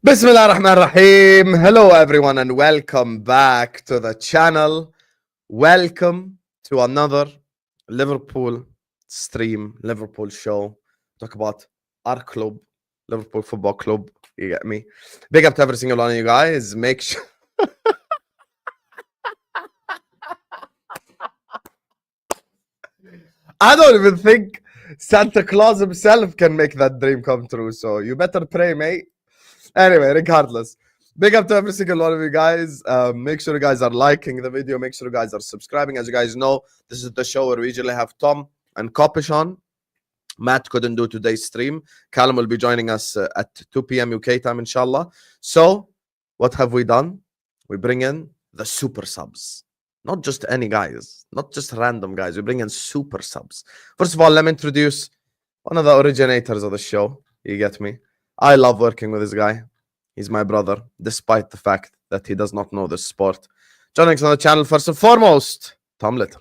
Bismillah ar-Rahman ar-Rahim. Hello everyone and welcome back to the channel. Welcome to another Liverpool stream, Liverpool show. Talk about our club, Liverpool Football Club. You get me? Big up to every single one of you guys. Make sure I don't even think Santa Claus himself can make that dream come true. So you better pray, mate. Anyway, regardless, big up to every single one of you guys. Make sure you guys are liking the video. Make sure you guys are subscribing. As you guys know, this is the show where we usually have Tom and Kopish on. Matt couldn't do today's stream. Callum will be joining us at 2 p.m. UK time, inshallah. So, what have we done? We bring in the super subs. Not just any guys, not just random guys. We bring in super subs. First of all, let me introduce one of the originators of the show. You get me? I love working with this guy. He's my brother, despite the fact that he does not know this sport. Joining us on the channel, first and foremost, Tom Little.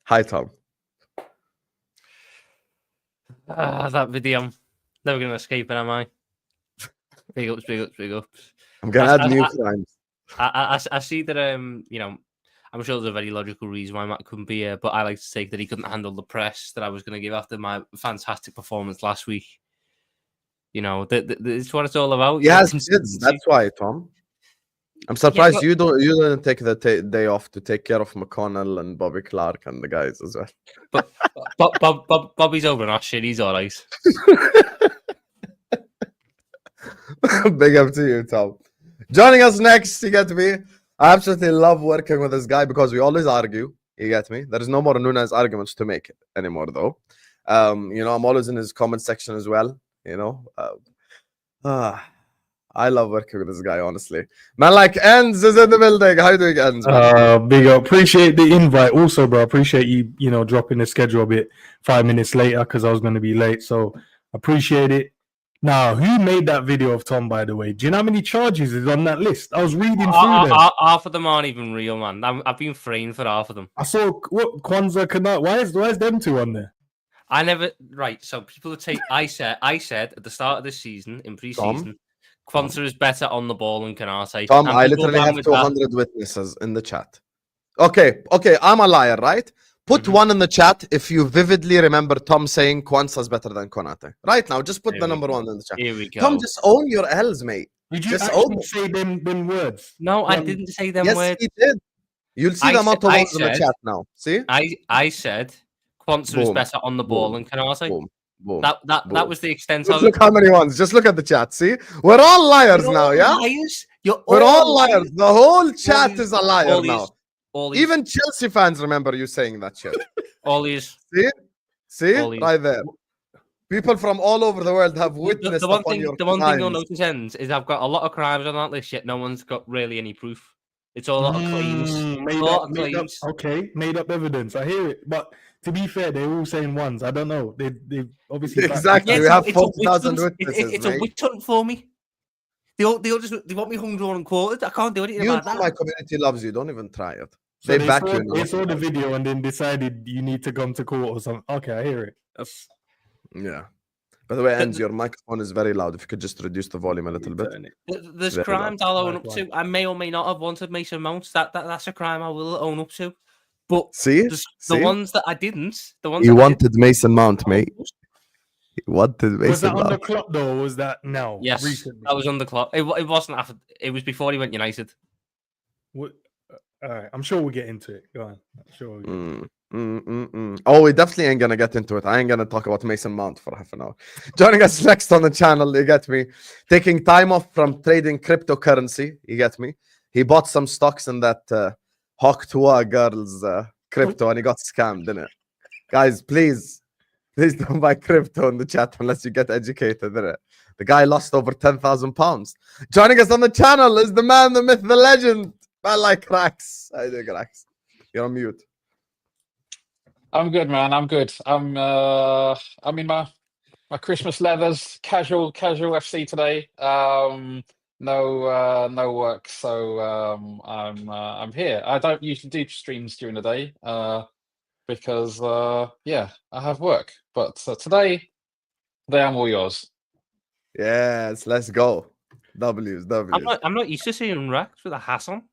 Hi, Tom. That video. I'm never going to escape it, am I? Big ups, big ups, big ups. I'm going to add new crimes. I see that, you know, I'm sure there's a very logical reason why Matt couldn't be here, but I like to take that he couldn't handle the press that I was going to give after my fantastic performance last week. You know, it's what it's all about. Yes, that's why, Tom. I'm surprised you didn't take the day off to take care of McConnell and Bobby Clark and the guys as well. But Bobby's over and our shit. He's all right. Big up to you, Tom. Joining us next, you get me. I absolutely love working with this guy because we always argue. You get me. There is no more Nunes arguments to make anymore, though. You know, I'm always in his comment section as well. You know. I love working with this guy, honestly. Man, like Endz is in the building. How you doing, Endz? Big up. Appreciate the invite also, bro. Appreciate you know, dropping the schedule a bit 5 minutes later because I was going to be late. So appreciate it. Now, who made that video of Tom, by the way? Do you know how many charges is on that list? I was reading through them. Half of them aren't even real, man. I've been framed for half of them. I saw what Kwanzaa Kanat. Why is them two on there? I never so people would take I said at the start of this season in pre-season. Kwanzaa is better on the ball than Kanate. Tom, I literally have 200 witnesses in the chat. Okay, I'm a liar, right? Put one in the chat if you vividly remember Tom saying Kwanzaa is better than Konate. Right now, just put the number one in the chat. Here we go. Tom, just own your L's, mate. Did you just actually say them words? No, I didn't say them words. Yes, he did. You'll see them out in the chat now. See? I said Kwanzaa is better on the ball than Kanate. Boom. Boom. That was the extent just of look how many ones. Just look at the chat. See, we're all liars now. Yeah, we're all liars. The whole chat is a liar now. Even Chelsea fans remember you saying that shit. All these. See, right there. People from all over the world have witnessed the one thing you'll notice, Endz, is I've got a lot of crimes on that list, yet no one's got really any proof. It's all a lot of claims. Made up evidence. I hear it, but to be fair, they're all saying ones. I don't know. They obviously exactly. We have 40,000 witnesses. It's a witch hunt for me. They want me hung, drawn, and quartered. I can't do anything about that. My community loves you. Don't even try it. So they back you. They saw the video and then decided you need to come to court or something. Okay, I hear it. Yeah. By the way, Endz, your microphone is very loud. If you could just reduce the volume a little bit. There's crimes I'll own up to. I may or may not have wanted Mason Mount. That's a crime I will own up to. But the ones that I didn't, you wanted Mason Mount, mate. You wanted Mason Mount. Was that on the clock though, or was that now? Yes, recently? That was on the clock. It wasn't after. It was before he went United. What? All right, I'm sure we'll get into it. Go on. I'm sure we'll Oh, we definitely ain't gonna get into it. I ain't gonna talk about Mason Mount for half an hour. Joining us next on the channel, you get me. Taking time off from trading cryptocurrency, you get me. He bought some stocks in that Hawk Tua girls crypto and he got scammed, didn't it? Guys, please don't buy crypto in the chat unless you get educated, didn't it? The guy lost over £10,000. Joining us on the channel is the man, the myth, the legend. I like Raks. I think Raks. You're on mute. I'm good, man. I'm good. I'm in my Christmas leathers, casual FC today. No work, so I'm here. I don't usually do streams during the day because yeah, I have work. But today I'm all yours. Yes, let's go. W's. I'm not used to seeing Raks with a hat on.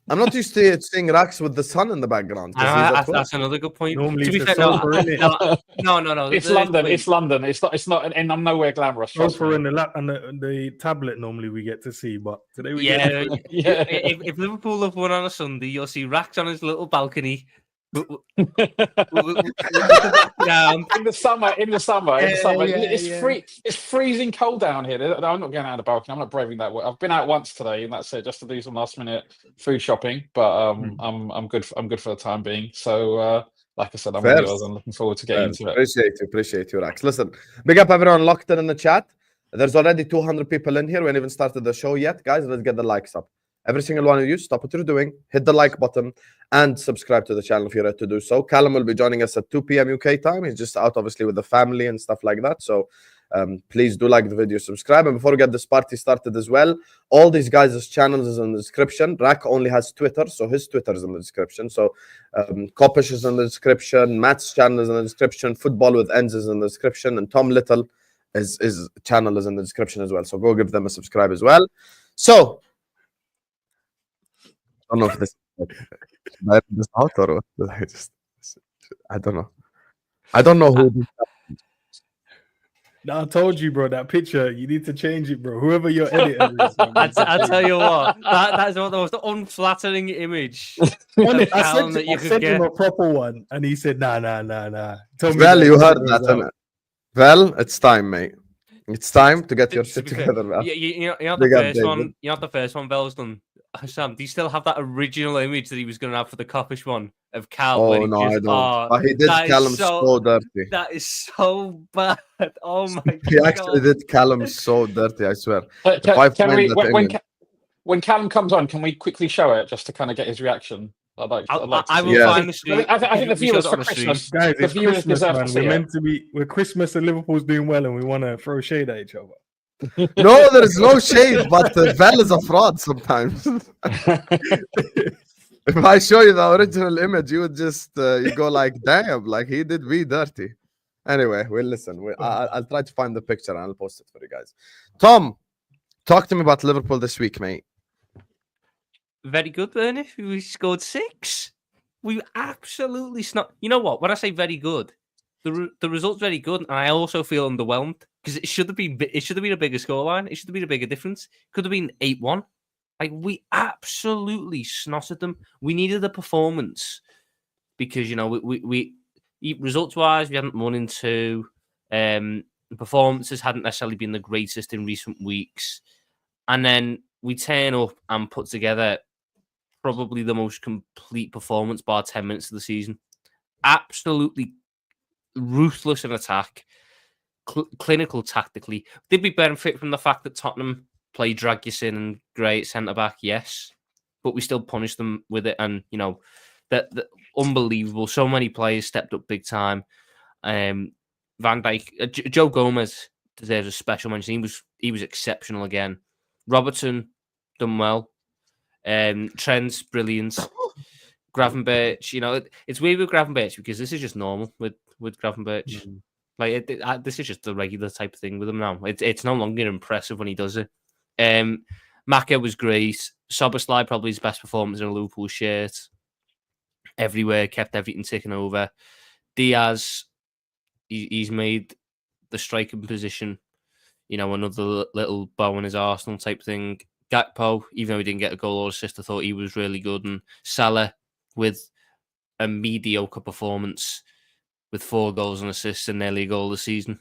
I'm not used to seeing Raks with the sun in the background. 'Cause he's at work. That's another good point. Normally To be it's a fair, no, sofa, innit? no. It's London. It's London. It's not, and I'm nowhere glamorous. trust Sofa me. and the lap and the tablet normally we get to see, but today we Yeah, get Yeah. if Liverpool have won on a Sunday, you'll see Raks on his little balcony. In the summer, it's freezing cold down here. I'm not getting out of the balcony. I'm not braving that way. I've been out once today, and that's it, just to do some last minute food shopping. But I'm good. I'm good for the time being. So, like I said, I'm Fair. yours. I'm looking forward to getting into it. Appreciate you, Raks. Listen, big up everyone locked in the chat. There's already 200 people in here. We haven't even started the show yet, guys. Let's get the likes up. Every single one of you, stop what you're doing, hit the like button, and subscribe to the channel if you're ready to do so. Callum will be joining us at 2 p.m. UK time. He's just out, obviously, with the family and stuff like that. So please do like the video, subscribe. And before we get this party started as well, all these guys' channels is in the description. Rak only has Twitter, so his Twitter is in the description. So Kopish is in the description. Matt's channel is in the description. Football with Endz is in the description. And Tom Little, his channel is in the description as well. So go give them a subscribe as well. So, I don't know if this should I read this out or what? I don't know. I don't know who. No, I told you, bro. That picture, you need to change it, bro. Whoever your editor is. Man, I tell you what, that's the most unflattering image. I Callum sent, that you I could sent him get. a proper one, and he said, nah. Tell me Well, that you heard goes that, out. innit? Well, it's time, mate. It's time to get your To shit be fair, together, man. you know the Big up, first one. David. You know the first one Bell's done. Sam, do you still have that original image that he was going to have for the Coppish one of Cal? Oh, when he no, I just, don't. But he did that is Callum so dirty. That is so bad. Oh my god. He actually did Callum so dirty, I swear. If I Can find we, that image- when Callum comes on, can we quickly show it just to kind of get his reaction? I'd like to I see will it. Yeah. find the stream. I think the We showed viewers it for on the stream. Christmas, Guys, the it's viewers Christmas, deserve man. to see We're it. meant to be. We're Christmas and Liverpool's doing well, and we want to throw shade at each other. No, there is no shade, but Val is a fraud sometimes. If I show you the original image, you would just you go like, damn, like he did me dirty. Anyway, we'll listen. I'll try to find the picture and I'll post it for you guys. Tom, talk to me about Liverpool this week, mate. Very good, Bernie. We scored 6. We absolutely snot. You know what? When I say very good, the result's very good, and I also feel underwhelmed because it should have been a bigger scoreline. It should have been a bigger difference. Could have been 8-1. Like, we absolutely snotted them. We needed a performance because, you know, we results wise we hadn't won in 2. Performances hadn't necessarily been the greatest in recent weeks, and then we turn up and put together probably the most complete performance bar 10 minutes of the season. Absolutely ruthless in attack, clinical tactically. Did we benefit from the fact that Tottenham played Dragusin and Gray at centre-back? Yes. But we still punished them with it. And, you know, that unbelievable. So many players stepped up big time. Van Dijk, Joe Gomez deserves a special mention. He was exceptional again. Robertson, done well. Trent's brilliant. Gravenberch, you know, it's weird with Gravenberch because this is just normal with Gravenberch. Like this is just the regular type of thing with him now. It's no longer impressive when he does it. Maka was great. Szoboszlai probably his best performance in a Liverpool shirt. Everywhere, kept everything ticking over. Diaz, he's made the striking position, you know, another little bow in his Arsenal type thing. Gakpo, even though he didn't get a goal or assist, I thought he was really good. And Salah, with a mediocre performance, with 4 goals and assists and nearly a goal this season.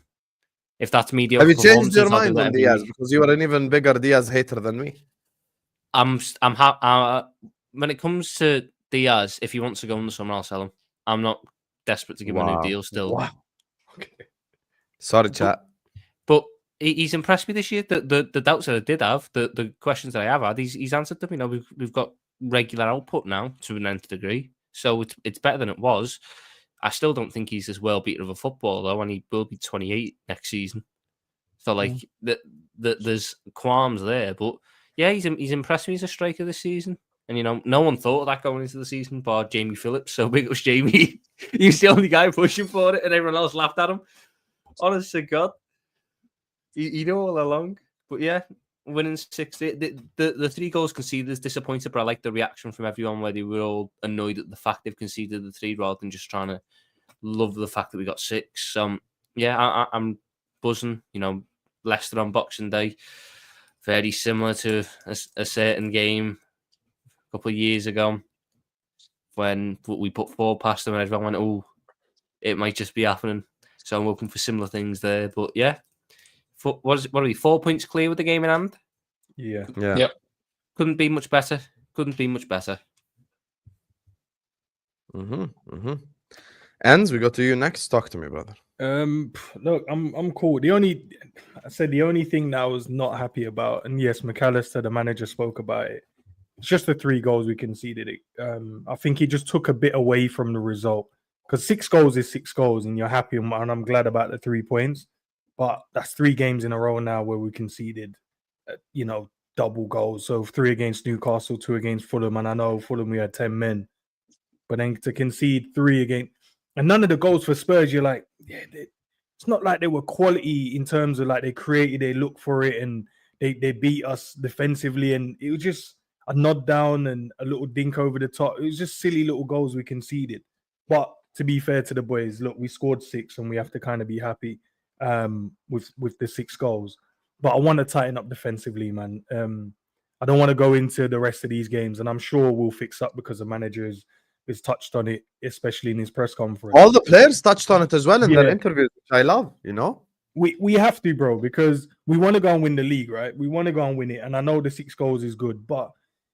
If that's mediocre, Have you changed your performances, I'll do mind that on every Diaz? week. Because you are an even bigger Diaz hater than me. When it comes to Diaz, if he wants to go in the summer, I'll sell him. I'm not desperate to give him a new deal still. Wow. Okay. Sorry, chat. But he's impressed me this year. The doubts that I did have, the questions that I have had, he's answered them. You know, we've got regular output now to an nth degree, so it's better than it was. I still don't think he's as well beaten of a footballer though, and he will be 28 next season. So like there's qualms there, but yeah, he's impressed me as a striker this season. And you know, no one thought of that going into the season, bar Jamie Phillips. So big it was Jamie. He's the only guy pushing for it, and everyone else laughed at him. Honest to God, you know all along. But yeah, winning 6. The 3 goals conceded is disappointed, but I like the reaction from everyone where they were all annoyed at the fact they've conceded the 3 rather than just trying to love the fact that we got 6. Yeah, I'm buzzing. You know, Leicester on Boxing Day, very similar to a certain game a couple of years ago when we put 4 past them and everyone went, oh, it might just be happening. So I'm hoping for similar things there. But yeah, what are we, 4 points clear with the game in hand? Yeah. Yep. Couldn't be much better. Endz, we go to you next. Talk to me, brother. Look, I'm cool. The only thing that I was not happy about, and yes, McAllister, the manager, spoke about it. It's just the 3 goals we conceded. I think he just took a bit away from the result, because 6 goals is 6 goals, and you're happy, and I'm glad about the 3 points. But that's 3 games in a row now where we conceded, double goals. So 3 against Newcastle, 2 against Fulham, and I know Fulham we had 10 men, but then to concede 3 again, and none of the goals for Spurs, you're like, yeah, it's not like they were quality in terms of like they created, they looked for it, and they beat us defensively, and it was just a nod down and a little dink over the top. It was just silly little goals we conceded. But to be fair to the boys, look, we scored 6, and we have to kind of be happy with the 6 goals. But I want to tighten up defensively, man. I don't want to go into the rest of these games, and I'm sure we'll fix up because the manager has touched on it, especially in his press conference. All the players touched on it as well in their interviews, which I love, you know? We have to, bro, because we want to go and win the league, right? We want to go and win it. And I know the 6 goals is good, but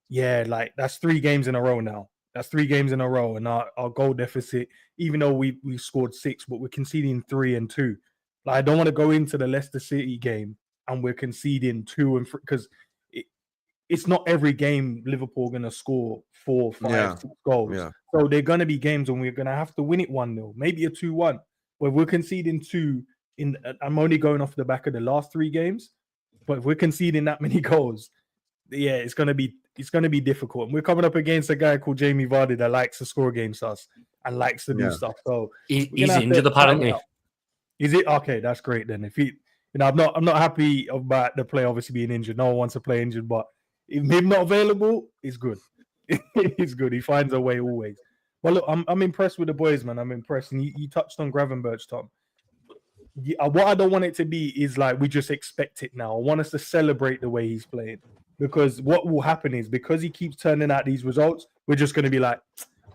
yeah, like that's 3 games in a row now. That's 3 games in a row. And our goal deficit, even though we scored 6, but we're conceding 3 and 2. Like, I don't want to go into the Leicester City game and we're conceding 2 and 3, because it's not every game Liverpool going to score 4, 5, 6 goals. Yeah. So they're going to be games when we're going to have to win it 1-0, maybe a 2-1, where we're conceding 2. I'm only going off the back of the last 3 games, but if we're conceding that many goals, yeah, it's going to be difficult. And we're coming up against a guy called Jamie Vardy that likes to score against us and likes to do stuff. So he's injured apparently. Is it? Okay, that's great then. If he, I'm not happy about the player obviously being injured. No one wants to play injured, but if him not available, it's good. It's good. He finds a way always. Well, look, I'm impressed with the boys, man. I'm impressed. And you touched on Gravenberch, Tom. What I don't want it to be is like we just expect it now. I want us to celebrate the way he's playing, because what will happen is, because he keeps turning out these results, we're just going to be like,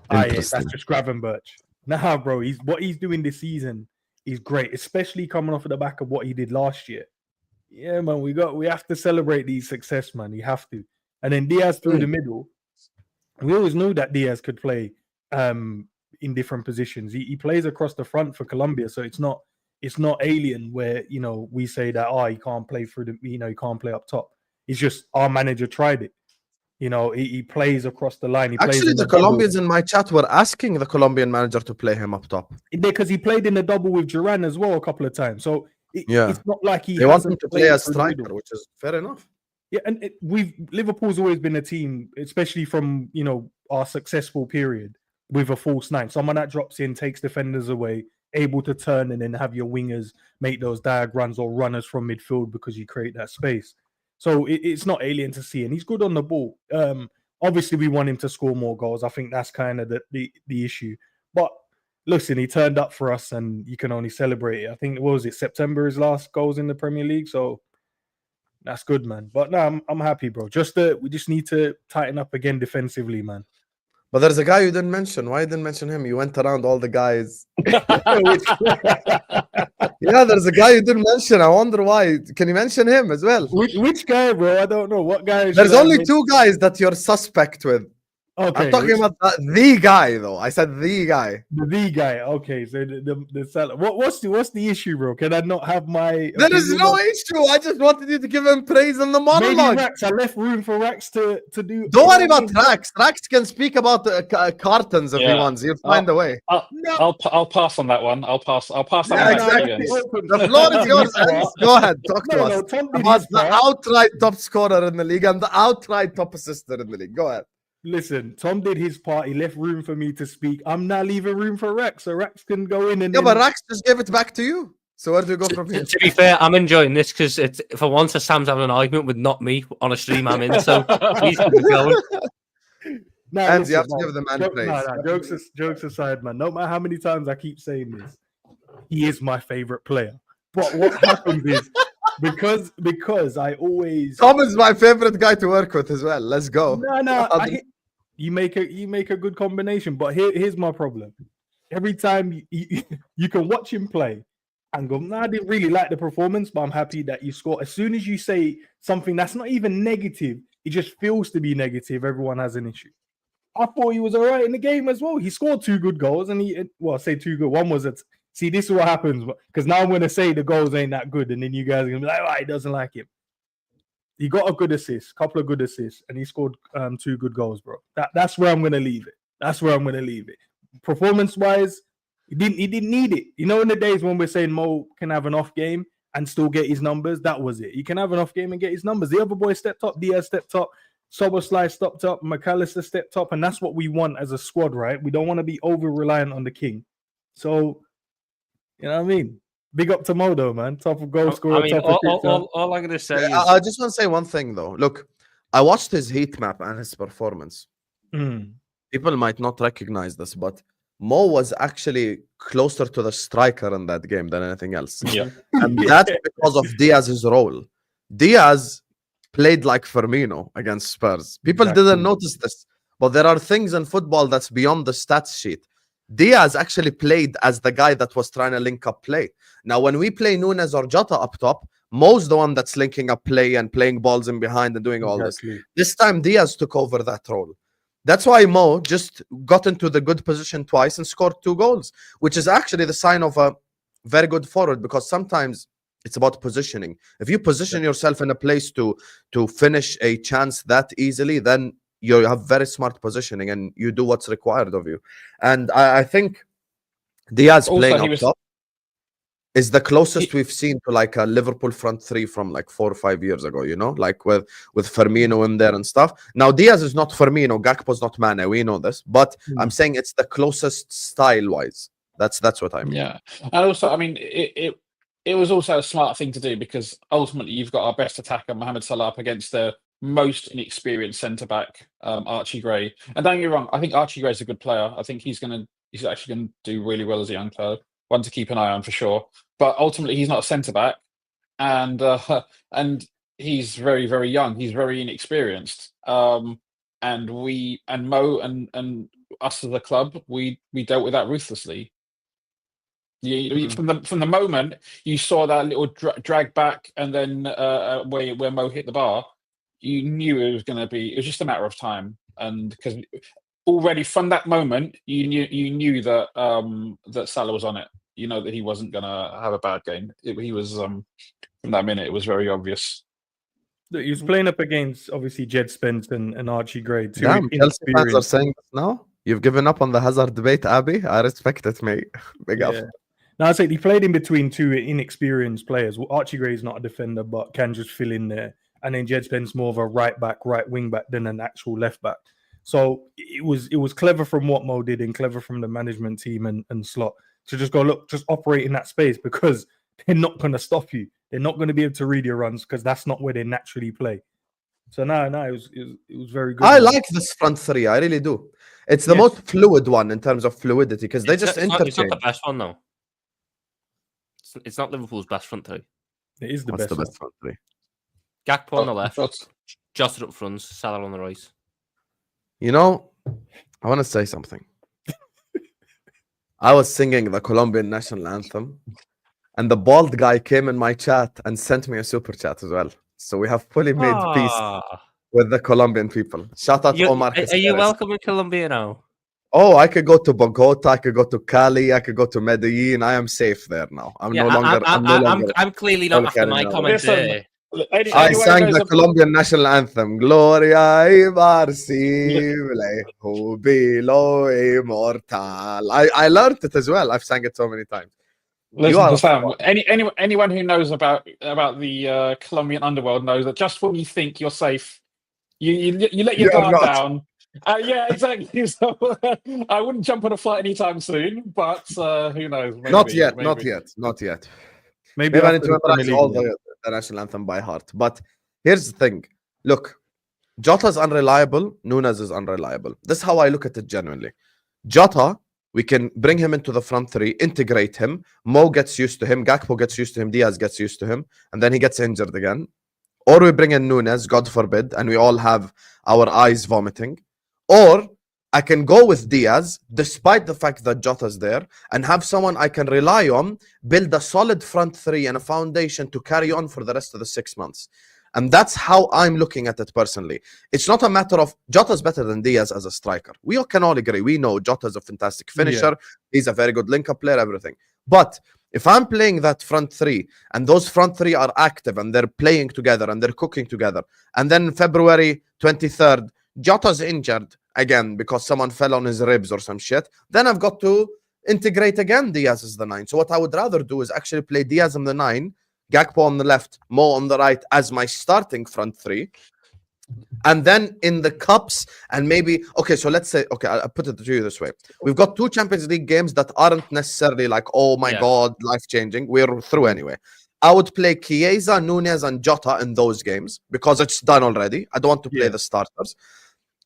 that's just Gravenberch. Nah, bro, what he's doing this season is great, especially coming off of the back of what he did last year. Yeah, man, we have to celebrate these success, man. You have to. And then Diaz through the middle. We always knew that Diaz could play in different positions. He plays across the front for Colombia, so it's not alien where, we say that, he can't play through he can't play up top. It's just our manager tried it. He plays across the line. Actually, the Colombians in my chat were asking the Colombian manager to play him up top. Because he played in the double with Duran as well a couple of times. So it's not like they want him to play as striker, which is fair enough. Yeah, and Liverpool's always been a team, especially from our successful period, with a false 9. Someone that drops in, takes defenders away, able to turn and then have your wingers make those diag runs or runners from midfield because you create that space. So it's not alien to see, and he's good on the ball. Obviously, we want him to score more goals. I think that's kind of the issue. But listen, he turned up for us, and you can only celebrate it. I think, what was it, September, his last goals in the Premier League? So that's good, man. But no, I'm happy, bro. We just need to tighten up again defensively, man. But there's a guy you didn't mention. Why you didn't mention him? You went around all the guys. Yeah, there's a guy you didn't mention. I wonder why. Can you mention him as well? Which guy, bro? I don't know. What guy? There's only 2 guys that you're suspect with. Okay, I'm talking about the guy, though. I said the guy. the guy. Okay, so the Salah. What's the issue, bro? Can I not have my? There is opinion no on- issue. I just wanted you to give him praise in the Maybe monologue. Raks. I left room for Raks to do. Don't worry you know what I about mean? Raks. Raks can speak about cartons if he Yeah. wants. He'll find a way. No. I'll pass on that one. I'll pass that Yeah, one back to exactly. you, Endz. The floor is yours, Endz. Go ahead, talk to us Tom did about his the part. outright top scorer in the league and the outright top assister in the league. Go ahead. Listen, Tom did his part. He left room for me to speak. I'm now leaving room for Raks, so Raks can go in and. Yeah, then... but Raks just gave it back to you. So where do we go from here? To be fair, I'm enjoying this because it's for once Sam's having an argument with not me on a stream I'm in. So please keep it going. No, Endz, you have to listen, give the man no, praise. jokes aside, man. No matter how many times I keep saying this, he is my favorite player. But what happens is because I always Tom is my favorite guy to work with as well. Let's go. no. You make a good combination, but here's my problem. Every time you can watch him play and go, no, I didn't really like the performance, but I'm happy that you scored. As soon as you say something that's not even negative, it just feels to be negative. Everyone has an issue. I thought he was all right in the game as well. He scored 2 good goals, and I say 2 good. One was see, this is what happens because now I'm going to say the goals ain't that good, and then you guys are going to be like, oh, he doesn't like him. He got a good assist, couple of good assists, and he scored 2 good goals, bro. That's where I'm going to leave it. Performance-wise, he didn't need it. You know, in the days when we're saying Mo can have an off game and still get his numbers, that was it. He can have an off game and get his numbers. The other boys stepped up, Diaz stepped up, Szoboszlai stepped up, McAllister stepped up, and that's what we want as a squad, right? We don't want to be over-reliant on the king. So, you know what I mean? Big up to Modo, man. Top of goal scorer. I mean, all I'm going to say is... I just want to say one thing, though. Look, I watched his heat map and his performance. People might not recognize this, but Mo was actually closer to the striker in that game than anything else. Yeah. And that's because of Diaz's role. Diaz played like Firmino against Spurs. People didn't notice this, but there are things in football that's beyond the stats sheet. Diaz actually played as the guy that was trying to link up play. Now, when we play Nunes or Jota up top, Mo's the one that's linking up play and playing balls in behind and doing all this. This time, Diaz took over that role. That's why Mo just got into the good position twice and scored 2 goals, which is actually the sign of a very good forward, because sometimes it's about positioning. If you position yourself in a place to finish a chance that easily, then you have very smart positioning and you do what's required of you. And I think Diaz Also, playing he up was- top is the closest we've seen to like a Liverpool front 3 from like 4 or 5 years ago, you know, like with Firmino in there and stuff. Now, Diaz is not Firmino, Gakpo's not Mane, we know this, but I'm saying it's the closest style-wise. That's what I mean. Yeah, and also, I mean, it was also a smart thing to do because ultimately you've got our best attacker, Mohamed Salah, up against the most inexperienced centre back, Archie Gray. And don't get me wrong, I think Archie Gray's a good player. I think he's actually going to do really well as a young player. One to keep an eye on for sure. But ultimately, he's not a centre back, and he's very, very young. He's very inexperienced. And Mo and us as a club, we dealt with that ruthlessly. From the moment you saw that little drag back, and then where Mo hit the bar, you knew it was going to be. It was just a matter of time, and because already from that moment you knew that that Salah was on it. You know that he wasn't going to have a bad game. He was from that minute. It was very obvious. He was playing up against obviously Jed Spence and Archie Gray. Damn, Chelsea fans are saying this now. You've given up on the Hazard debate, Abby. I respect it, mate. Big up. Now I say he played in between 2 inexperienced players. Archie Gray is not a defender, but can just fill in there. And then Jed Spence more of a right wing back than an actual left back. So it was clever from what Mo did and clever from the management team and Slot to just go, look, just operate in that space because they're not going to stop you. They're not going to be able to read your runs because that's not where they naturally play. So no, it was very good. I like this front 3. I really do. It's the most fluid one in terms of fluidity because they just interchange. It's not the best one though. It's not Liverpool's best front 3. It is the What's best. the best front 3? Gakpo on the left, Jota up front, Salah on the right. You know, I want to say something. I was singing the Colombian national anthem, and the bald guy came in my chat and sent me a super chat as well. So we have fully made peace with the Colombian people. Shout out Omar. Are you welcome in Colombia now? Oh, I could go to Bogota, I could go to Cali, I could go to Medellin. I am safe there now. I'm no longer. I'm clearly not after my comment there. I sang the Colombian national anthem, Gloria Ibarcible, Jubilo Immortal. I learned it as well. I've sang it so many times. Listen, Husam, anyone who knows about the Colombian underworld knows that just when you think you're safe, you let your guard down. Yeah, exactly. So I wouldn't jump on a flight anytime soon, but who knows? Maybe, not yet. Maybe I need to memorize all the national anthem by heart. But here's the thing. Look, Jota's unreliable. Núñez is unreliable. This is how I look at it genuinely. Jota, we can bring him into the front three, integrate him. Mo gets used to him. Gakpo gets used to him. Diaz gets used to him. And then he gets injured again. Or we bring in Núñez, God forbid, and we all have our eyes vomiting. Or I can go with Diaz, despite the fact that Jota's there, and have someone I can rely on, build a solid front three and a foundation to carry on for the rest of the 6 months. And that's how I'm looking at it personally. It's not a matter of Jota's better than Diaz as a striker. We all can all agree. We know Jota's a fantastic finisher. Yeah. He's a very good link-up player, everything. But if I'm playing that front three, and those front three are active, and they're playing together, and they're cooking together, and then February 23rd, Jota's injured again because someone fell on his ribs or some shit, then I've got to integrate again Diaz as the 9. So what I would rather do is actually play Diaz on the 9, Gakpo on the left, Mo on the right as my starting front three. And then in the cups, and maybe, okay, so let's say, okay, I'll put it to you this way. We've got 2 Champions League games that aren't necessarily like, oh my God, life-changing. We're through anyway. I would play Chiesa, Núñez, and Jota in those games because it's done already. I don't want to play the starters.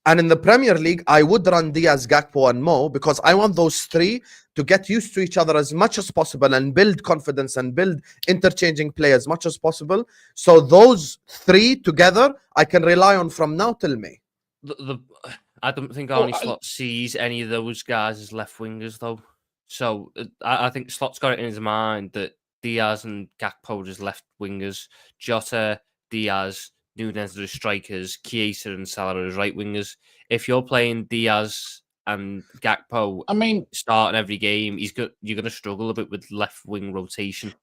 And in the Premier League, I would run Diaz, Gakpo, and Mo because I want those 3 to get used to each other as much as possible and build confidence and build interchanging play as much as possible. So those 3 together, I can rely on from now till May. I don't think Arne Slot sees any of those guys as left wingers, though. So I think Slot's got it in his mind that Diaz and Gakpo are left wingers, Jota, Diaz, Núñez are strikers, Chiesa and Salah are right wingers. If you're playing Diaz and Gakpo, I mean, starting every game, you're going to struggle a bit with left wing rotation.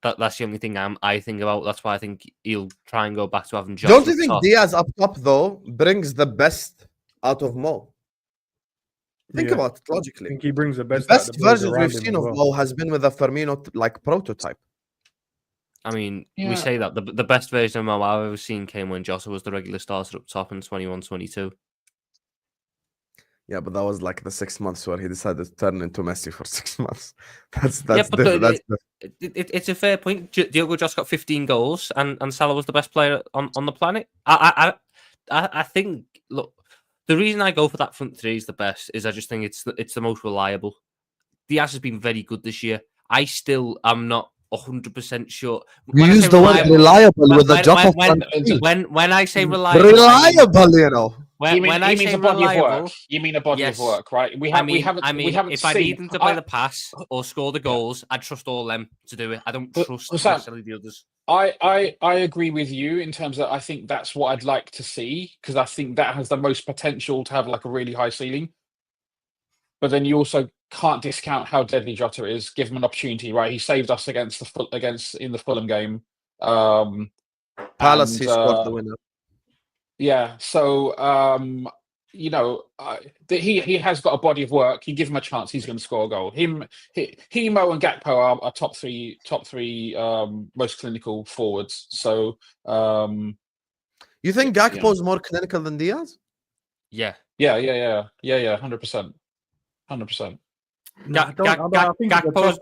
That's the only thing I think about. That's why I think he'll try and go back to having Jota. Don't you think Diaz up top though brings the best out of Mo? Think about it logically. I think he brings the best versions we've seen of Mo has been with a Firmino like prototype. I mean, we say that the best version of Mo I've ever seen came when Jota was the regular starter up top in 21-22. Yeah, but that was like the 6 months where he decided to turn into Messi for 6 months. That's it's a fair point. Diogo Jota got 15 goals, and Salah was the best player on the planet. I think, look, the reason I go for that front three is the best is I just think it's the most reliable. Diaz has been very good this year. I still am not 100% sure. You use the word reliable with the Jota front three. When I say reliable, you know. When I say a body reliable, of work. You mean a body of work, right? We haven't if I need them to play the pass or score the goals, I trust all them to do it. I don't trust necessarily the others. I agree with you in terms of I think that's what I'd like to see because I think that has the most potential to have like a really high ceiling. But then you also can't discount how deadly Jota is. Give him an opportunity, right? He saved us in the Fulham game. Palace, he scored the winner. Yeah, so he has got a body of work. You give him a chance, he's going to score a goal. Mo, and Gakpo are top three most clinical forwards. So, you think Gakpo is more clinical than Diaz? Yeah, 100%.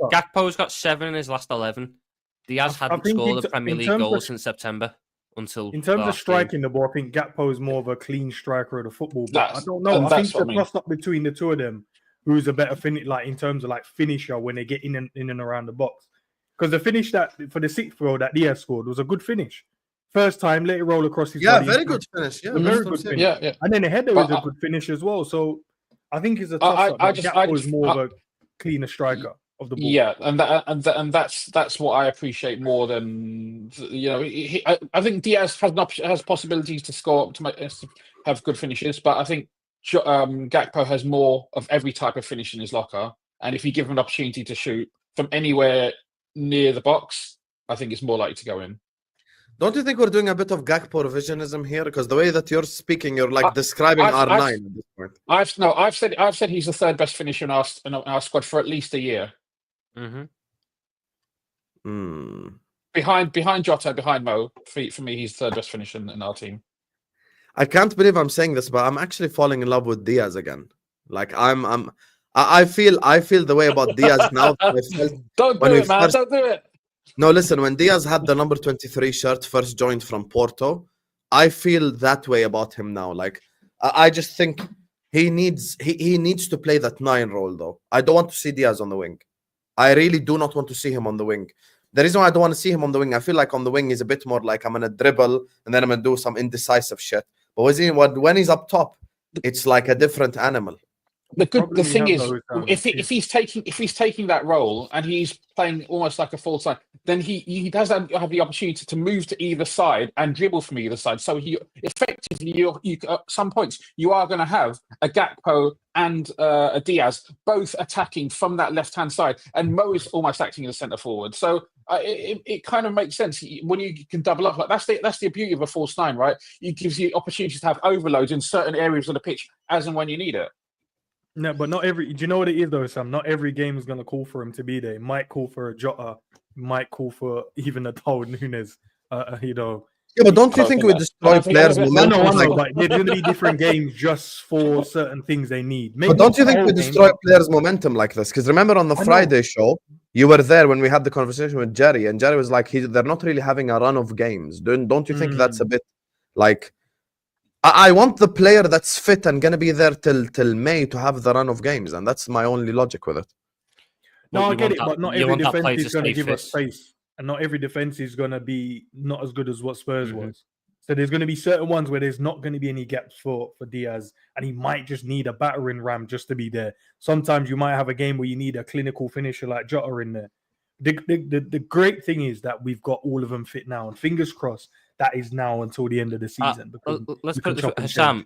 Gakpo's got 7 in his last 11. Diaz hadn't scored a Premier League goal since September. In terms of striking the ball, I think Gakpo is more of a clean striker of the football. But I don't know. I think the toss-up between the two of them, who's a better in terms of like finisher when they get in and around the box. Because the finish that for the 6th goal that Diaz scored was a good finish. First time, let it roll across his body. Very good finish. Yeah, very good finish. Yeah. And then the header was a good finish as well. So I think it's a toss-up. Gakpo is more of a cleaner striker. of the ball. Yeah, and that's what I appreciate more than I think Diaz has possibilities to score, to have good finishes, but I think Gakpo has more of every type of finish in his locker, and if you give him an opportunity to shoot from anywhere near the box, I think it's more likely to go in. Don't you think we're doing a bit of Gakpo revisionism here? Because the way that you're speaking, you're like describing R9 at this point. I've said he's the third best finisher in our squad for at least a year. Behind Jota, behind Mo. For me, he's the third best finisher in our team. I can't believe I'm saying this, but I'm actually falling in love with Diaz again. Like I feel the way about Diaz now. Don't do it, man. Don't do it. No, listen, when Diaz had the number 23 shirt, first joined from Porto, I feel that way about him now. Like, I just think he needs to play that 9 role, though. I don't want to see Diaz on the wing. I really do not want to see him on the wing. The reason why I don't want to see him on the wing, I feel like on the wing he's a bit more like I'm going to dribble and then I'm going to do some indecisive shit. But when he's up top, it's like a different animal. The thing is, if he's taking that role and he's playing almost like a false nine, then he does have the opportunity to move to either side and dribble from either side. So he effectively, you at some points you are going to have a Gakpo and a Diaz both attacking from that left hand side, and Mo is almost acting as a centre forward. So it kind of makes sense when you can double up. Like that's the beauty of a false nine, right? It gives you opportunities to have overloads in certain areas of the pitch as and when you need it. No, but not every. Do you know what it is though, Sam? Not every game is going to call for him to be there. It might call for a Jota. Might call for even a Darwin Núñez. Yeah, but don't you think we destroy players' momentum? No, but there's going to be different games just for certain things they need. Maybe but don't you think we destroy players' momentum like this? Because remember on the Friday show, you were there when we had the conversation with Jerry, and Jerry was like, they're not really having a run of games. Don't you think that's a bit like? I want the player that's fit and gonna be there till May to have the run of games, and that's my only logic with it. No, I get it, but not every defense is going to give us space, and not every defense is going to be not as good as what Spurs was. So there's going to be certain ones where there's not going to be any gaps for Diaz, and he might just need a battering ram just to be there. Sometimes you might have a game where you need a clinical finisher like Jota in there. The great thing is that we've got all of them fit now, and fingers crossed that is now until the end of the season. Let's put it this way, Husam,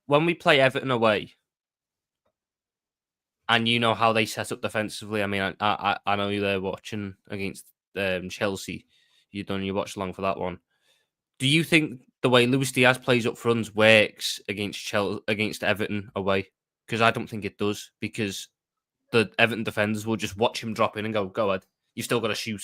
when we play Everton away, and you know how they set up defensively. I mean, I know you're there watching against Chelsea. You watched along for that one. Do you think the way Luis Diaz plays up front works against Everton away? Because I don't think it does. Because the Everton defenders will just watch him drop in and go ahead. You've still got to shoot.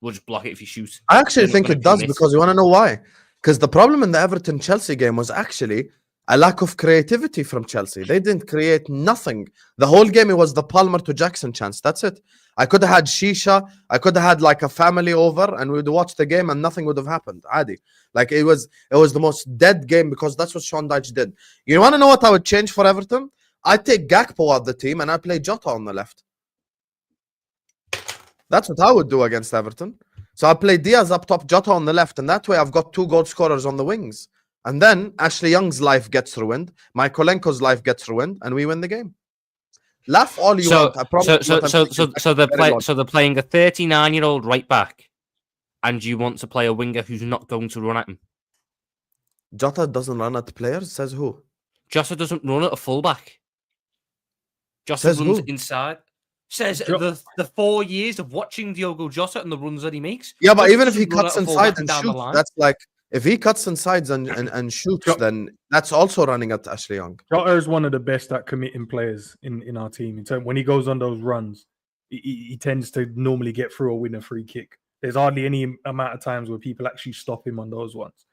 We'll just block it if you shoot. I actually think it does, because you want to know why? Because the problem in the Everton-Chelsea game was actually a lack of creativity from Chelsea. They didn't create nothing. The whole game, it was the Palmer to Jackson chance. That's it. I could have had Shisha. I could have had like a family over and we'd watch the game and nothing would have happened. Adi. Like it was the most dead game, because that's what Sean Dyche did. You want to know what I would change for Everton? I take Gakpo out of the team and I play Jota on the left. That's what I would do against Everton. So I play Diaz up top, Jota on the left, and that way I've got 2 goal scorers on the wings. And then Ashley Young's life gets ruined, Mykolenko's life gets ruined, and we win the game. Laugh all you want. I promise. So they're playing a 39-year-old right back, and you want to play a winger who's not going to run at him. Jota doesn't run at players, says who? Jota doesn't run at a fullback. Jota runs inside. Says the 4 years of watching Diogo Jota and the runs that he makes. Yeah, but even if he cuts inside and shoots, that's like, if he cuts inside and shoots, then that's also running at Ashley Young. Jota is one of the best at committing players in our team. When he goes on those runs, he tends to normally get through or win a free kick. There's hardly any amount of times where people actually stop him on those ones.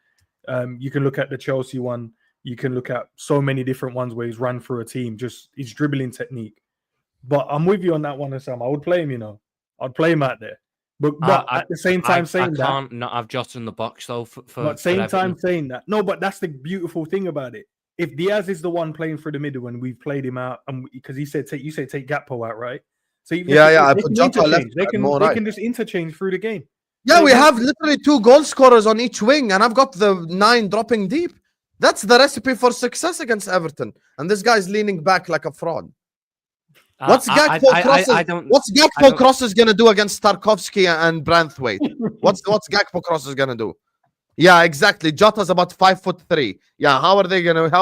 You can look at the Chelsea one. You can look at so many different ones where he's run through a team, just his dribbling technique. But I'm with you on that one, Sam. I would play him, I'd play him out there. But at the same time saying that... I can't not have Jota in the box, though, saying that... No, but that's the beautiful thing about it. If Diaz is the one playing for the middle and we've played him out, because you said take Gakpo out, right? So I put Jota left. They can just interchange through the game. Yeah, we have literally 2 goal scorers on each wing, and I've got the 9 dropping deep. That's the recipe for success against Everton. And this guy's leaning back like a fraud. What's Gakpo don't- crosses gonna do against Tarkovsky and Branthwaite? What's Gakpo crosses gonna do? Yeah, exactly. Jota's about 5'3". Yeah, how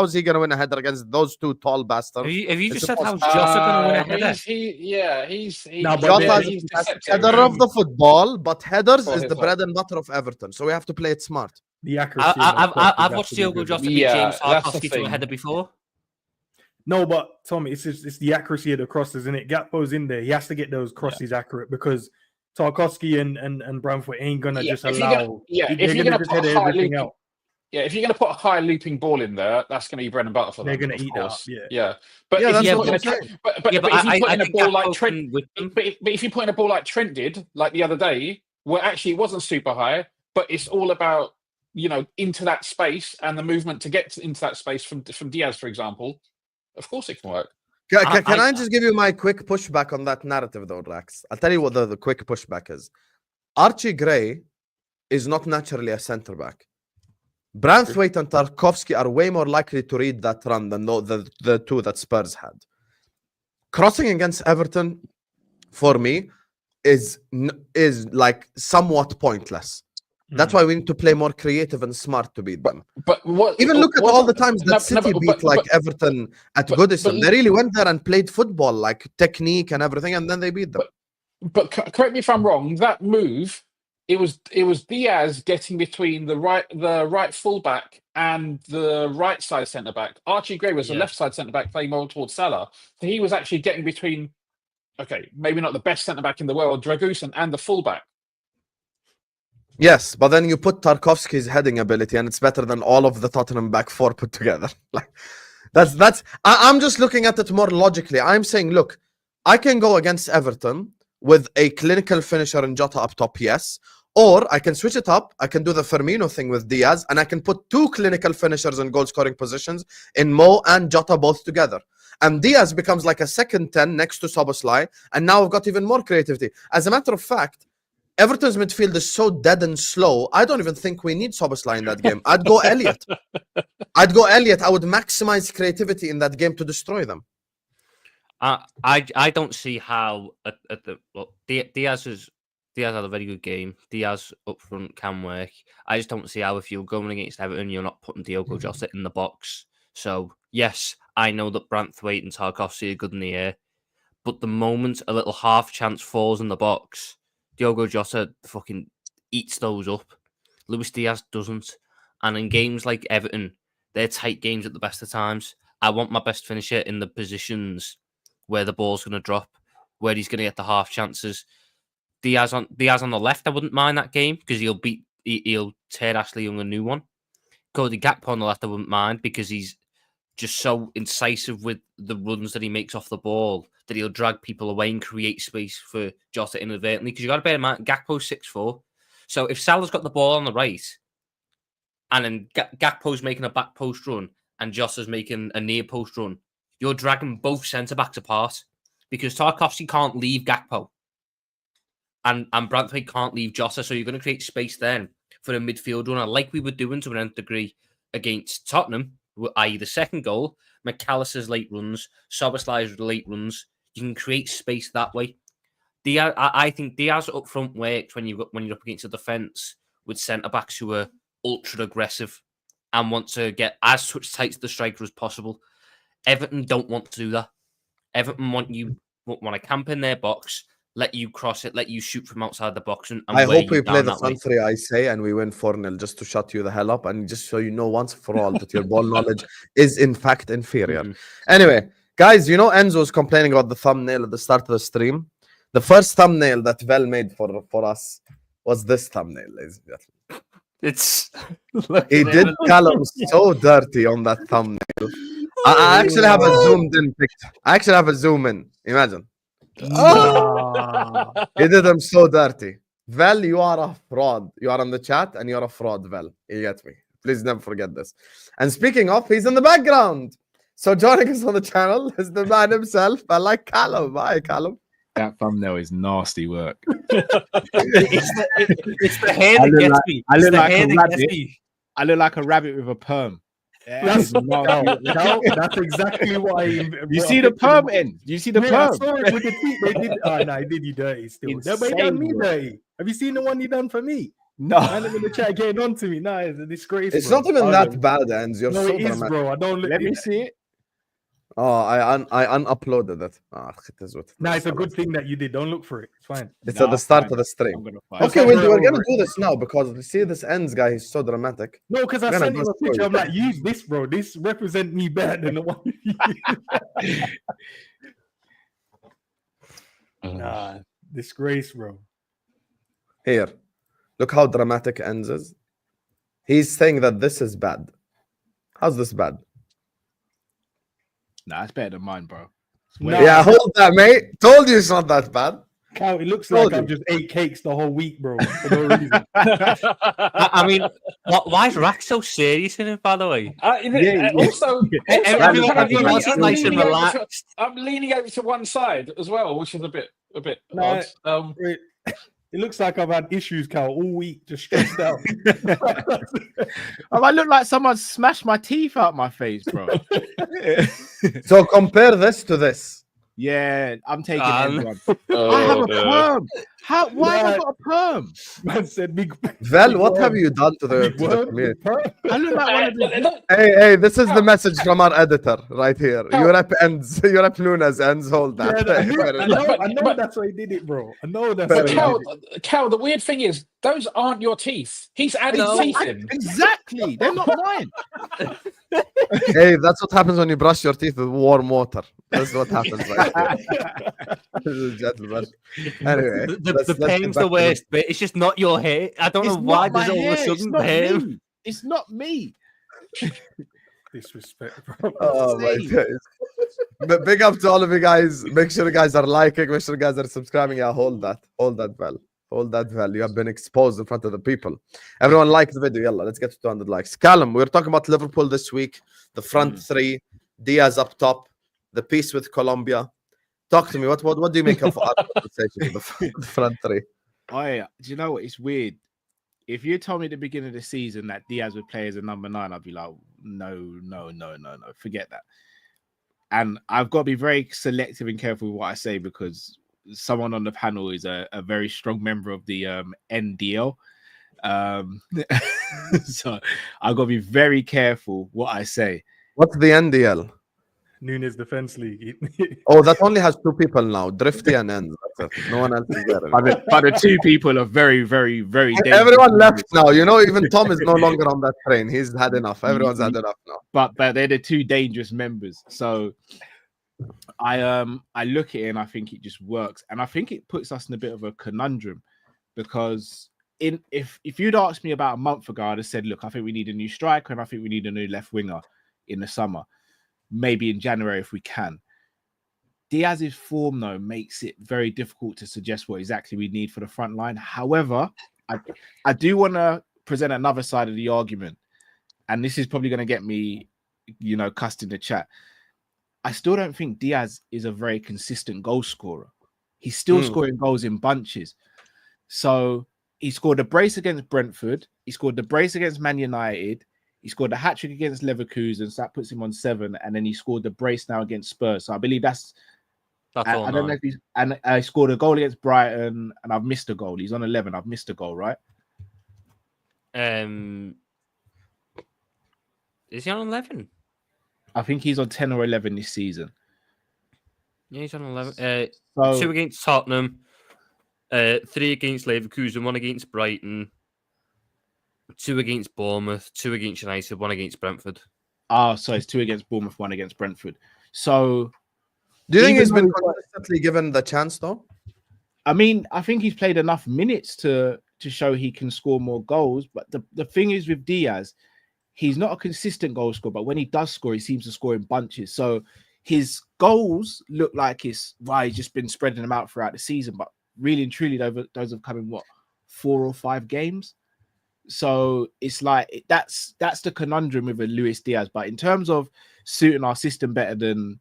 is he gonna win a header against those two tall bastards? Have you It's just said how's impossible. Jota going to win a header? He's No, but Jota's he's the best deceptive. header of the football, but headers For is his the life. bread and butter of Everton. So we have to play it smart. The accuracy. I've watched Diogo Jota beat Yeah, James that's the Tarkovsky to a thing. header before. No, but Tommy, it's the accuracy of the crosses, isn't it? Gakpo's in there. He has to get those crosses accurate because Tarkovsky and Branthwaite ain't gonna just allow. If you're gonna just put head a high everything looping, out. if you're gonna put a high looping ball in there, that's gonna be bread and butter for them. They're gonna of eat that up, course. yeah. But Yeah, if that's you what put I'm in saying. but if you put in a ball like Trent, but if you put in a ball like Trent did, like the other day, where actually it wasn't super high, but it's all about into that space and the movement to get into that space from Diaz, for example. Of course, it can work. Can I just give you my quick pushback on that narrative, though, Raks? I'll tell you what the quick pushback is. Archie Gray is not naturally a centre back. Branthwaite and Tarkovsky are way more likely to read that run than the two that Spurs had. Crossing against Everton, for me, is like somewhat pointless. That's why we need to play more creative and smart to beat them. But what? Even look at all the times that City beat Everton at Goodison. They really went there and played football, like technique and everything, and then they beat them. But correct me if I'm wrong. That move, it was Diaz getting between the right fullback and the right side centre back. Archie Gray was the left side centre back playing more towards Salah, so he was actually getting between. Okay, maybe not the best centre back in the world, Dragusin, and the fullback. Yes, but then you put Tarkovsky's heading ability, and it's better than all of the Tottenham back four put together. Like that's. I'm just looking at it more logically. I'm saying, look, I can go against Everton with a clinical finisher in Jota up top, yes, or I can switch it up. I can do the Firmino thing with Diaz, and I can put two clinical finishers in goal-scoring positions in Mo and Jota both together. And Diaz becomes like a second 10 next to Szoboszlai, and now we've got even more creativity. As a matter of fact, Everton's midfield is so dead and slow, I don't even think we need Szoboszlai in that game. I'd go Elliot. I would maximize creativity in that game to destroy them. I don't see how Diaz had a very good game. Diaz up front can work. I just don't see how if you're going against Everton, you're not putting Diogo Jota in the box. So yes, I know that Branthwaite and Tarkovsky are good in the air, but the moment a little half chance falls in the box, Diogo Jota fucking eats those up. Luis Diaz doesn't. And in games like Everton, they're tight games at the best of times. I want my best finisher in the positions where the ball's going to drop, where he's going to get the half chances. Diaz on the left, I wouldn't mind that game because he'll tear Ashley Young a new one. Cody Gakpo on the left, I wouldn't mind because he's just so incisive with the runs that he makes off the ball that he'll drag people away and create space for Jota inadvertently. Because you got to bear in mind, Gakpo's 6'4". So if Salah's got the ball on the right, and then Gakpo's making a back post run and Jota's making a near post run, you're dragging both centre backs apart because Tarkovsky can't leave Gakpo, and Branthwaite can't leave Jota. So you're going to create space then for a midfield runner, like we were doing to an nth degree against Tottenham, i.e. the second goal, McAllister's late runs, Szoboszlai's late runs. You can create space that way. I think Diaz up front works when you're up against a defence with centre backs who are ultra aggressive and want to get as tight to the striker as possible. Everton don't want to do that. Everton want to camp in their box, let you cross it, let you shoot from outside the box. And I hope we play the front three, I say, and we win 4-0 just to shut you the hell up and just so you know once for all that your ball knowledge is in fact inferior. Anyway, guys, you know Endz was complaining about the thumbnail at the start of the stream. The first thumbnail that Vel made for us was this thumbnail, ladies and gentlemen. He did Callum so dirty on that thumbnail. I actually have a zoomed in picture. I actually have a zoom in. Imagine. He did him so dirty. Vel, you are a fraud. You are on the chat and you're a fraud, Vel. You get me. Please never forget this. And speaking of, he's in the background. So joining us on the channel is the man himself. I like Callum. Hi, Callum. That thumbnail is nasty work. It's the hair that gets me. I look like a rabbit. I look like a rabbit with a perm. That's, that's exactly what I. You see the perm end? You see the I perm? saw it with the teeth. They did. Oh no, he did you dirty still. No, but he done me Insane, bro. dirty. Have you seen the one he done for me? No. Man, I'm in the chat getting on to me. No, it's a disgrace. It's bro. not even that bad, Endz. You're No, so it is, dramatic. bro. I don't look. Let me see it. Oh, I unuploaded it. it is what it No, is. it's a good thing that you did. Don't look for it. It's fine. It's Nah, at the start fine. of the stream. I'm gonna find Okay, it. we're Over gonna it. do this now because you see this Endz guy. He's so dramatic. No, because I We're gonna sent him a bust picture. through. I'm like, use this, bro. This represent me better than the one. Nah, disgrace, bro. Here, look how dramatic Endz is. He's saying that this is bad. How's this bad? Nah, it's better than mine, bro. No, Yeah, hold that, mate. Told you it's not that bad. Cow, it looks Told like I've you. just ate cakes the whole week, bro. For no reason. I mean, why is Raks so serious in it? By the way, Yeah. everyone else is nice and relaxed. I'm leaning over to one side as well, which is a bit No, odd. It looks like I've had issues, Cal, all week, just stressed out. I look like someone smashed my teeth out my face, bro. So compare this to this. Yeah, I'm taking Um, everyone. I have a perm. Why have I got a perm? Man said big. Vel, what have you done to the worm, community? I look like one of the. Hey, this is the message from our editor right here. You rep Endz. You rep Nunes Endz. Hold Yeah, that. I know that's why he did it, bro. I know that's But why he Cal, did it. Cal, the weird thing is, those aren't your teeth. He's added No. teeth in. Exactly, they're not mine. Hey, that's what happens when you brush your teeth with warm water. That's what happens. Right this is gentlemen. Anyway, let's The get pain's back the to worst bit. It's just not your hair. I don't know why there's all of a sudden pain. It's not me. Disrespect, bro. Oh my Insane. days. But big up to all of you guys. Make sure you guys are liking. Make sure you guys are subscribing. Yeah, hold that. Hold that bell. Hold that bell. You have been exposed in front of the people. Everyone like the video. Yalla, let's get to 200 likes. Callum, we're talking about Liverpool this week. The front three. Diaz up top. The piece with Colombia. Talk to me. What do you make of our conversation with the front three? Do you know what? It's weird. If you told me at the beginning of the season that Diaz would play as a number 9, I'd be like, no, forget that. And I've got to be very selective and careful with what I say because someone on the panel is a very strong member of the NDL. So I've got to be very careful what I say. What's the NDL? Nunes Defense League. Oh, that only has 2 people now. Drifty and Endz. That's it. No one else is there. But the 2 people are very, very, very dangerous. Everyone left now. You know, even Tom is no longer on that train. He's had enough. Everyone's had enough now. But they're the 2 dangerous members. So I look at it and I think it just works. And I think it puts us in a bit of a conundrum because if you'd asked me about a month ago, I'd have said, look, I think we need a new striker and I think we need a new left winger in the summer. Maybe in January if we can. Diaz's form, though, makes it very difficult to suggest what exactly we need for the front line. However, I do want to present another side of the argument. And this is probably going to get me, cussed in the chat. I still don't think Diaz is a very consistent goal scorer. He's still scoring goals in bunches. So he scored a brace against Brentford. He scored the brace against Man United. He scored a hat-trick against Leverkusen, so that puts him on 7, and then he scored the brace now against Spurs. So I believe that's all. I don't know if he's, and I scored a goal against Brighton, and I've missed a goal. He's on 11. I've missed a goal, right? Is he on 11? I think he's on 10 or 11 this season. Yeah, he's on 11. So 2 against Tottenham, 3 against Leverkusen, 1 against Brighton, 2 against Bournemouth, 2 against United, 1 against Brentford. so it's 2 against Bournemouth, 1 against Brentford. So Do you think even he's been though- consistently given the chance, though? I mean, I think he's played enough minutes to show he can score more goals. But the thing is with Diaz, he's not a consistent goal scorer, but when he does score, he seems to score in bunches. So his goals look like he's just been spreading them out throughout the season. But really and truly, those have come in 4 or 5 games. So it's like that's the conundrum with a Luis Diaz. But in terms of suiting our system better than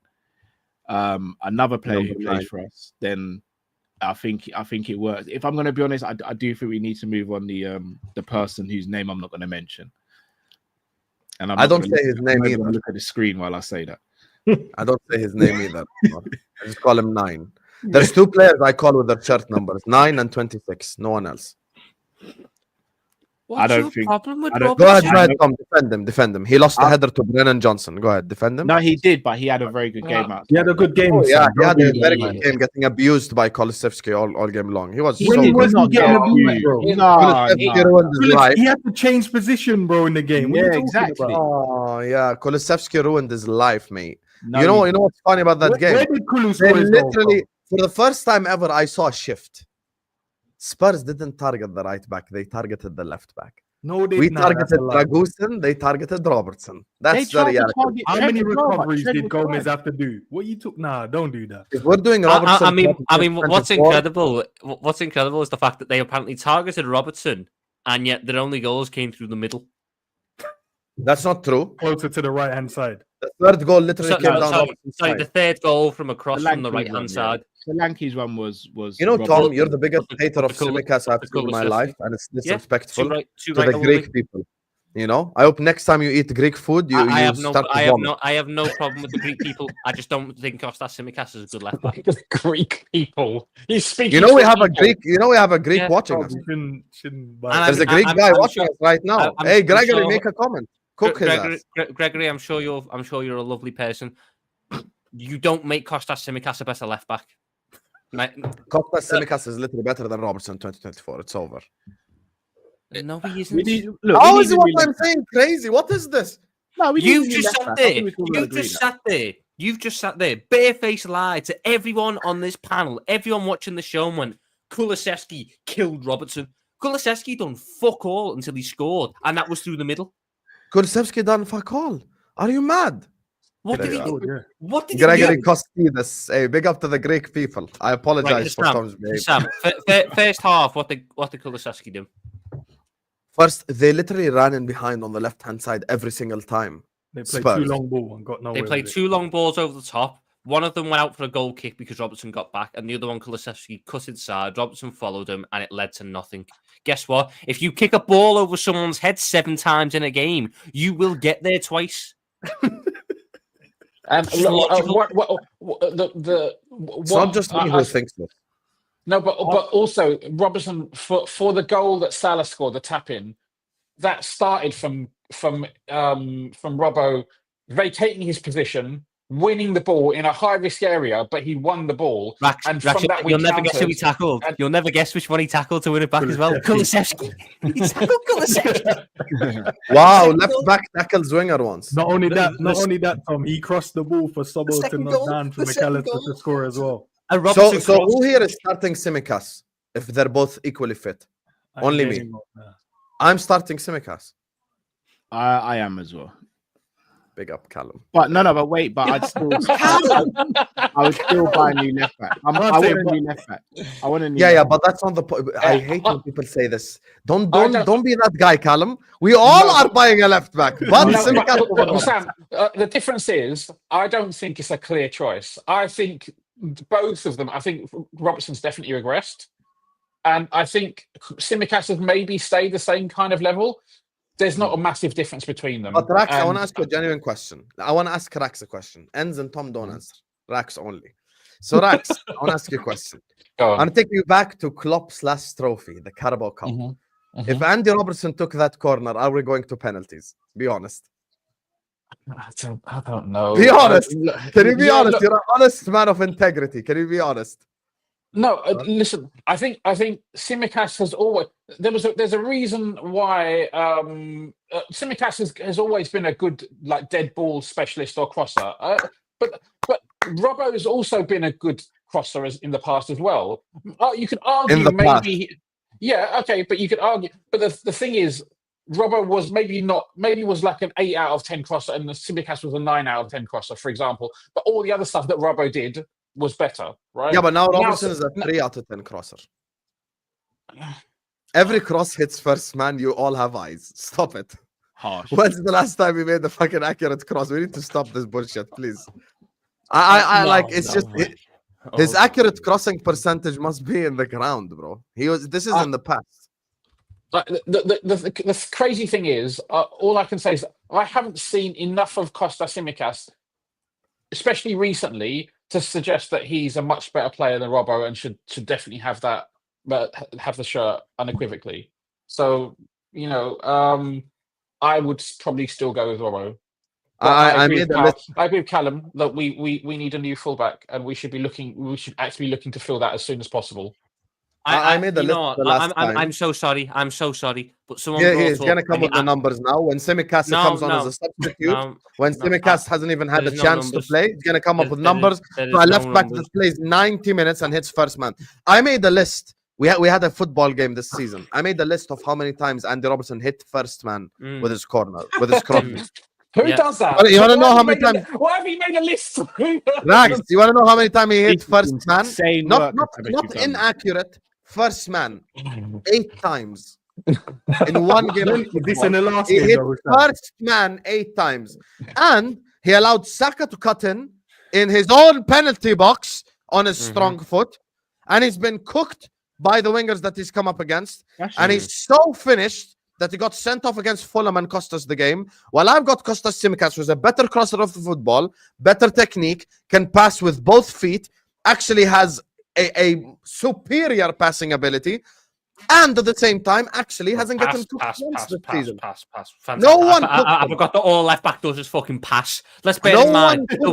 another player who plays for us, then I think it works. If I'm going to be honest, I do think we need to move on the person whose name I'm not going to mention. And I don't say his name I'm either. Look at the screen while I say that. I don't say his name either. I just call him 9. There's 2 players I call with their shirt numbers, 9 and 26. No one else. What's don't your think- problem with I don't- Go ahead, Robertson? Tom. Defend him. He lost the header to Brennan Johnson. Go ahead, defend him. No, he did, but he had a very good game out. He had a good game. Oh, yeah, son. he had a Don't do very that, good man. game, getting abused by Kulusevski all game long. He was He so When did he was good. not getting abused, bro. Kulusevski ruined his life. He had to change position, bro, in the game. What are you Yeah, talking exactly. about? Oh yeah, Kulusevski ruined his life, mate. No, you know what's funny about that game? Where did Kulu They score his goal from? literally, for the first time ever, I saw a shift. Spurs didn't target the right back; they targeted the left back. No, they We nah, targeted that's a lie. Dragusin, they targeted Robertson. They That's the tried to reality. target How Trent many as well, but recoveries Trent did was Gomez fine. have to do? What you took? Nah, don't do that. If we're doing Robertson, I mean, what's 24, incredible is the fact that they apparently targeted Robertson, and yet their only goals came through the middle. That's not true. Closer to the right hand side. The third goal literally came down Robertson's Sorry, side. the third goal from across from the Solanke's right one, hand yeah. side. Solanke's one was. You know, Tom, Robertson. you're the biggest the- hater of the colour- Simicas I've the seen in my colour life, and it's Yeah, disrespectful two to the right Greek people. You know, I hope next time you eat Greek food, you I have no, start to I have vomit. no, I have no problem with the Greek people. I just don't think Kostas Tsimikas is a good left back. The Greek people. He's speaking. You know, we for have a people. Greek. You know, we have a Greek Yeah. watching Oh, us. we shouldn't buy- And There's a I'm- Greek I'm- guy I'm watching sure- us right now. I'm- Hey, I'm Gregory, sure- make a comment. Cook his ass. Gregory, I'm sure you're a lovely person. You don't make Kostas Tsimikas a better left back. Kostas Simicas is literally better than Robertson 2024. It's over. No, he We isn't. need, look, How we is need it a what new I'm left back. saying? Crazy. What is this? No, we need a You've new just left sat back. I there. think we can all You've agree just that. sat there. You've just sat there. Barefaced lied to everyone on this panel, everyone watching the show, and went, Kulusevski killed Robertson. Kulusevski done fuck all until he scored, and that was through the middle. Kulusevski done fuck all. Are you mad? What There did he you do? Yeah. What did Gregory he do? Kostidis. Hey, big up to the Greek people. I apologize for Sam, Tom's behavior. Sam, first half, what did Kulusevski do? First, they literally ran in behind on the left-hand side every single time. They played Spurs. too long ball and got nowhere. They played with it. 2 long balls over the top. One of them went out for a goal kick because Robertson got back, and the other one, Kulusevski, cut inside. Robertson followed him, and it led to nothing. Guess what? If you kick a ball over someone's head 7 times in a game, you will get there twice. And It's logical. It's not just me who thinks this. No, but also Robertson for the goal that Salah scored, the tap in, that started from Robbo vacating his position, winning the ball in a high risk area, but he won the ball. Raks, And Raks, from that we you'll never guess who he countered, tackled. and- You'll never guess which one he tackled to win it back as well. Kulusevski. He tackled Kulusevski. Wow, left back tackles winger once. Not only that, the- Tom, he crossed the ball for Sobo to second knock goal, down for the second McAllister goal. to score as well. And Robertson So crossed- who here is starting Simicas if they're both equally fit? Only me. I'm starting Simicas. I am as well. Big up, Callum. But but wait, but I'd still, I would still buy a new left back. I want a new left back. I want a new. Yeah, left but that's not the point. I hate when people say this. Don't don't- be that guy, Callum. We all are buying a left back, but No, Simicas over but, Robertson. Sam, the difference is I don't think it's a clear choice. I think both of them. I think Robertson's definitely regressed, and I think Tsimikas has maybe stayed the same kind of level. There's not a massive difference between them. But Raks, I And- want to ask you a genuine question. I want to ask Raks a question. Endz and Tom don't answer. Raks only. So Raks, I want to ask you a question. Go I'm on. going to take you back to Klopp's last trophy, the Carabao Cup. Mhm, mhm. If Andy Robertson took that corner, are we going to penalties? Be honest. I don't know. Be honest. Can you be Yeah, honest? look- You're an honest man of integrity. Can you be honest? No, listen. I think Tsimikas has always there's a reason why Tsimikas has always been a good like dead ball specialist or crosser. But Robbo has also been a good crosser in the past as well. You could argue In the past. maybe, yeah, okay, but you could argue. But the thing is, Robbo was maybe was like an 8 out of 10 crosser, and the Tsimikas was a 9 out of 10 crosser, for example. But all the other stuff that Robbo did was better, right? Yeah, but now Now- Robertson is a 3 out of 10 crosser. Every cross hits first man. You all have eyes. Stop it. Harsh. When's the last time we made a fucking accurate cross? We need to stop this bullshit, please. I No, like it's no just way. his Oh, accurate crossing percentage must be in the ground, bro. This is in the past. Like, the crazy thing is, all I can say is I haven't seen enough of Kostas Tsimikas, especially recently, to suggest that he's a much better player than Robbo and should definitely have that, have the shirt unequivocally. So I would probably still go with Robbo. I made a list. I agree with Callum that we need a new fullback and we should actually be looking to fill that as soon as possible. I made the list the last time. I'm so sorry. But someone he's going to come with the numbers now. When Tsimikas comes on as a substitute, when Tsimikas hasn't even had a chance to play, he's going to come up with numbers. So I left back that plays 90 minutes and hits first man. I made a list. We had a football game this season. I made a list of how many times Andy Robertson hit first man with his corner, with his cross. Who does that? You want to know how many times? Why have you made a list? Raks, you want to know how many times he hit first man? Not inaccurate. First man, 8 times in one game. This in the last he game, hit first man 8 times, and he allowed Saka to cut in his own penalty box on his strong foot, and he's been cooked by the wingers that he's come up against, and he's so finished that he got sent off against Fulham and cost us the game. While I've got Kostas Tsimikas, who's a better crosser of the football, better technique, can pass with both feet, actually has a superior passing ability, and at the same time actually hasn't gotten pass. No one. I forgot that all left back does is fucking pass. Let's bear in mind the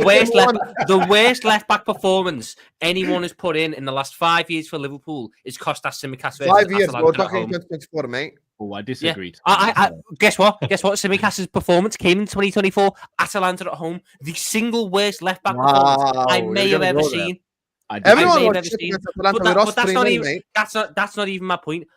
worst left back performance anyone has put in the last 5 years for Liverpool is Kostas Tsimikas. 5 years. We're talking 2024, mate. Oh, I disagreed. Yeah. I guess what? Tsimikas' performance came in 2024. Atalanta at home, the single worst left back performance I may have ever seen. Everyone was shitting at Atalanta. That's not even my point.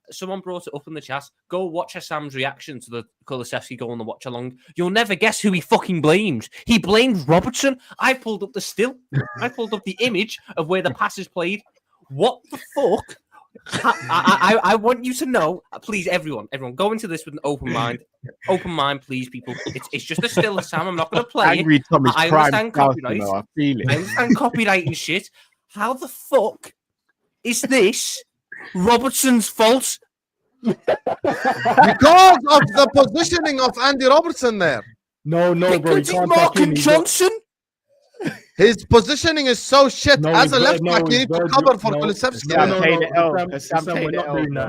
Someone brought it up in the chat. Go watch Husam's reaction to the Kulusevski goal on the watch along. You'll never guess who he fucking blames. He blamed Robertson. I pulled up the still. I pulled up the image of where the pass is played. What the fuck? I want you to know, please, everyone, go into this with an open mind. Open mind, please, people. It's just a still, Sam. I'm not going to play it. I understand copyright. I understand copyright and shit. How the fuck is this Robertson's fault? Because of the positioning of Andy Robertson there. No, bro. Because he's Markin Johnson. His positioning is so shit. As a left back, you need to cover for Kulusevski.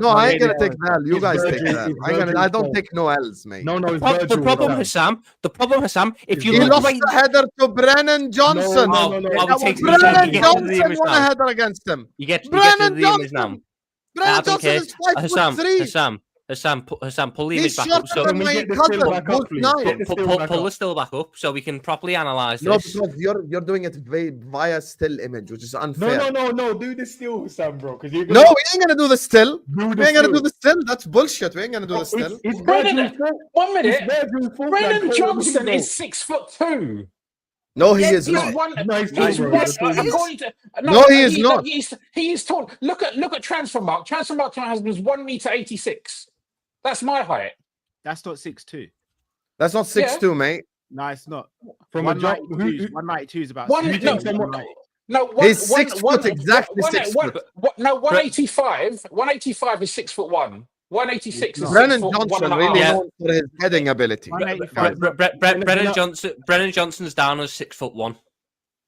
No, I ain't gonna take the L. You guys take that. I don't take no L's, mate. No, the problem, Husam, if you he lost the header to Brennan Johnson. Brennan Johnson won a header against him. Brennan Johnson is 5'3". Husam, pull the image back up. So pull the still back up so we can properly analyze this. No, because you're doing it via still image, which is unfair. No. Do the still, Husam, bro. No, we ain't gonna do the still. We ain't gonna do the still. That's bullshit. We ain't gonna do the still. It's 1 minute. Brennan Johnson is 6'2". No, he is not. He is not. He is tall. Look at Transfermarkt. Transfermarkt has 1 meter 86. That's my height. That's not 6'2". That's not 6'2", mate. No, it's not. From 192 is about. He's 6 foot, exactly 6 foot. No, 185. 185 is 6'1". 186 is Brennan Johnson really known for his heading ability. Brennan Johnson's down as 6'1".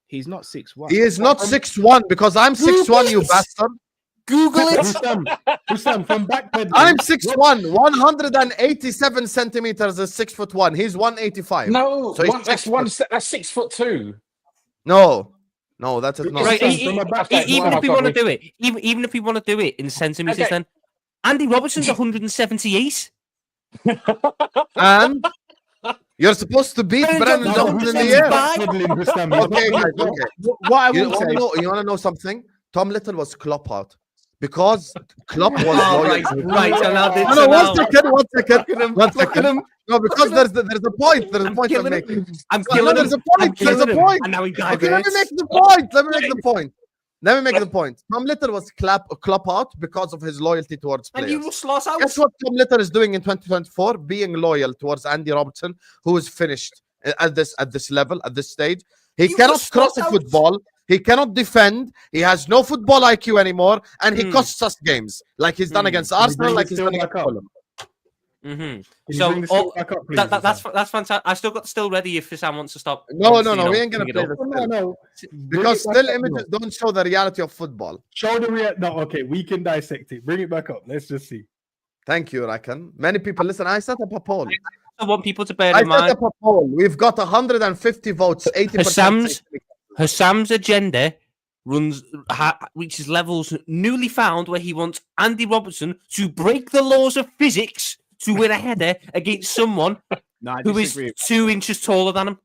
He's not 6'1". He is not 6'1" because I'm 6'1", you bastard. Google it. Husam, from backpedaling. I'm 6'1", 187 centimeters is 6'1". He's 185. No, so that's 6'2". No, that's not. Right, even if we want to do it, even if we want to do it in centimeters, then Andy Robertson's 178. And you're supposed to beat Brennan Johnson in the air. Okay, guys. Okay. What I will say, you want to know something? Tom Little was Klopp out because Klopp was right. So now no, one second. No, because there's a point. There's a point I'm making. I'm killing him. There's a point. And now he died. Okay, let me make the point. Tom Little was Klopp out because of his loyalty towards players. And you will lost out. Guess what Tom Little is doing in 2024? Being loyal towards Andy Robertson, who is finished at this level, at this stage. He cannot cross a football. He cannot defend. He has no football IQ anymore, and he costs us games like he's done against Arsenal, like he's done against Fulham. So that's fantastic. I still got the still ready if Husam wants to stop. No, we ain't gonna play the still. No. Because still images don't show the reality of football. Show the reality. No, okay, we can dissect it. Bring it back up. Let's just see. Thank you, Rakan. Many people listen. I set up a poll. I want people to bear in mind. I set up a poll. We've got 150 votes. 80%. Husam's agenda reaches levels newly found where he wants Andy Robertson to break the laws of physics to win a header against someone who is 2 inches taller than him.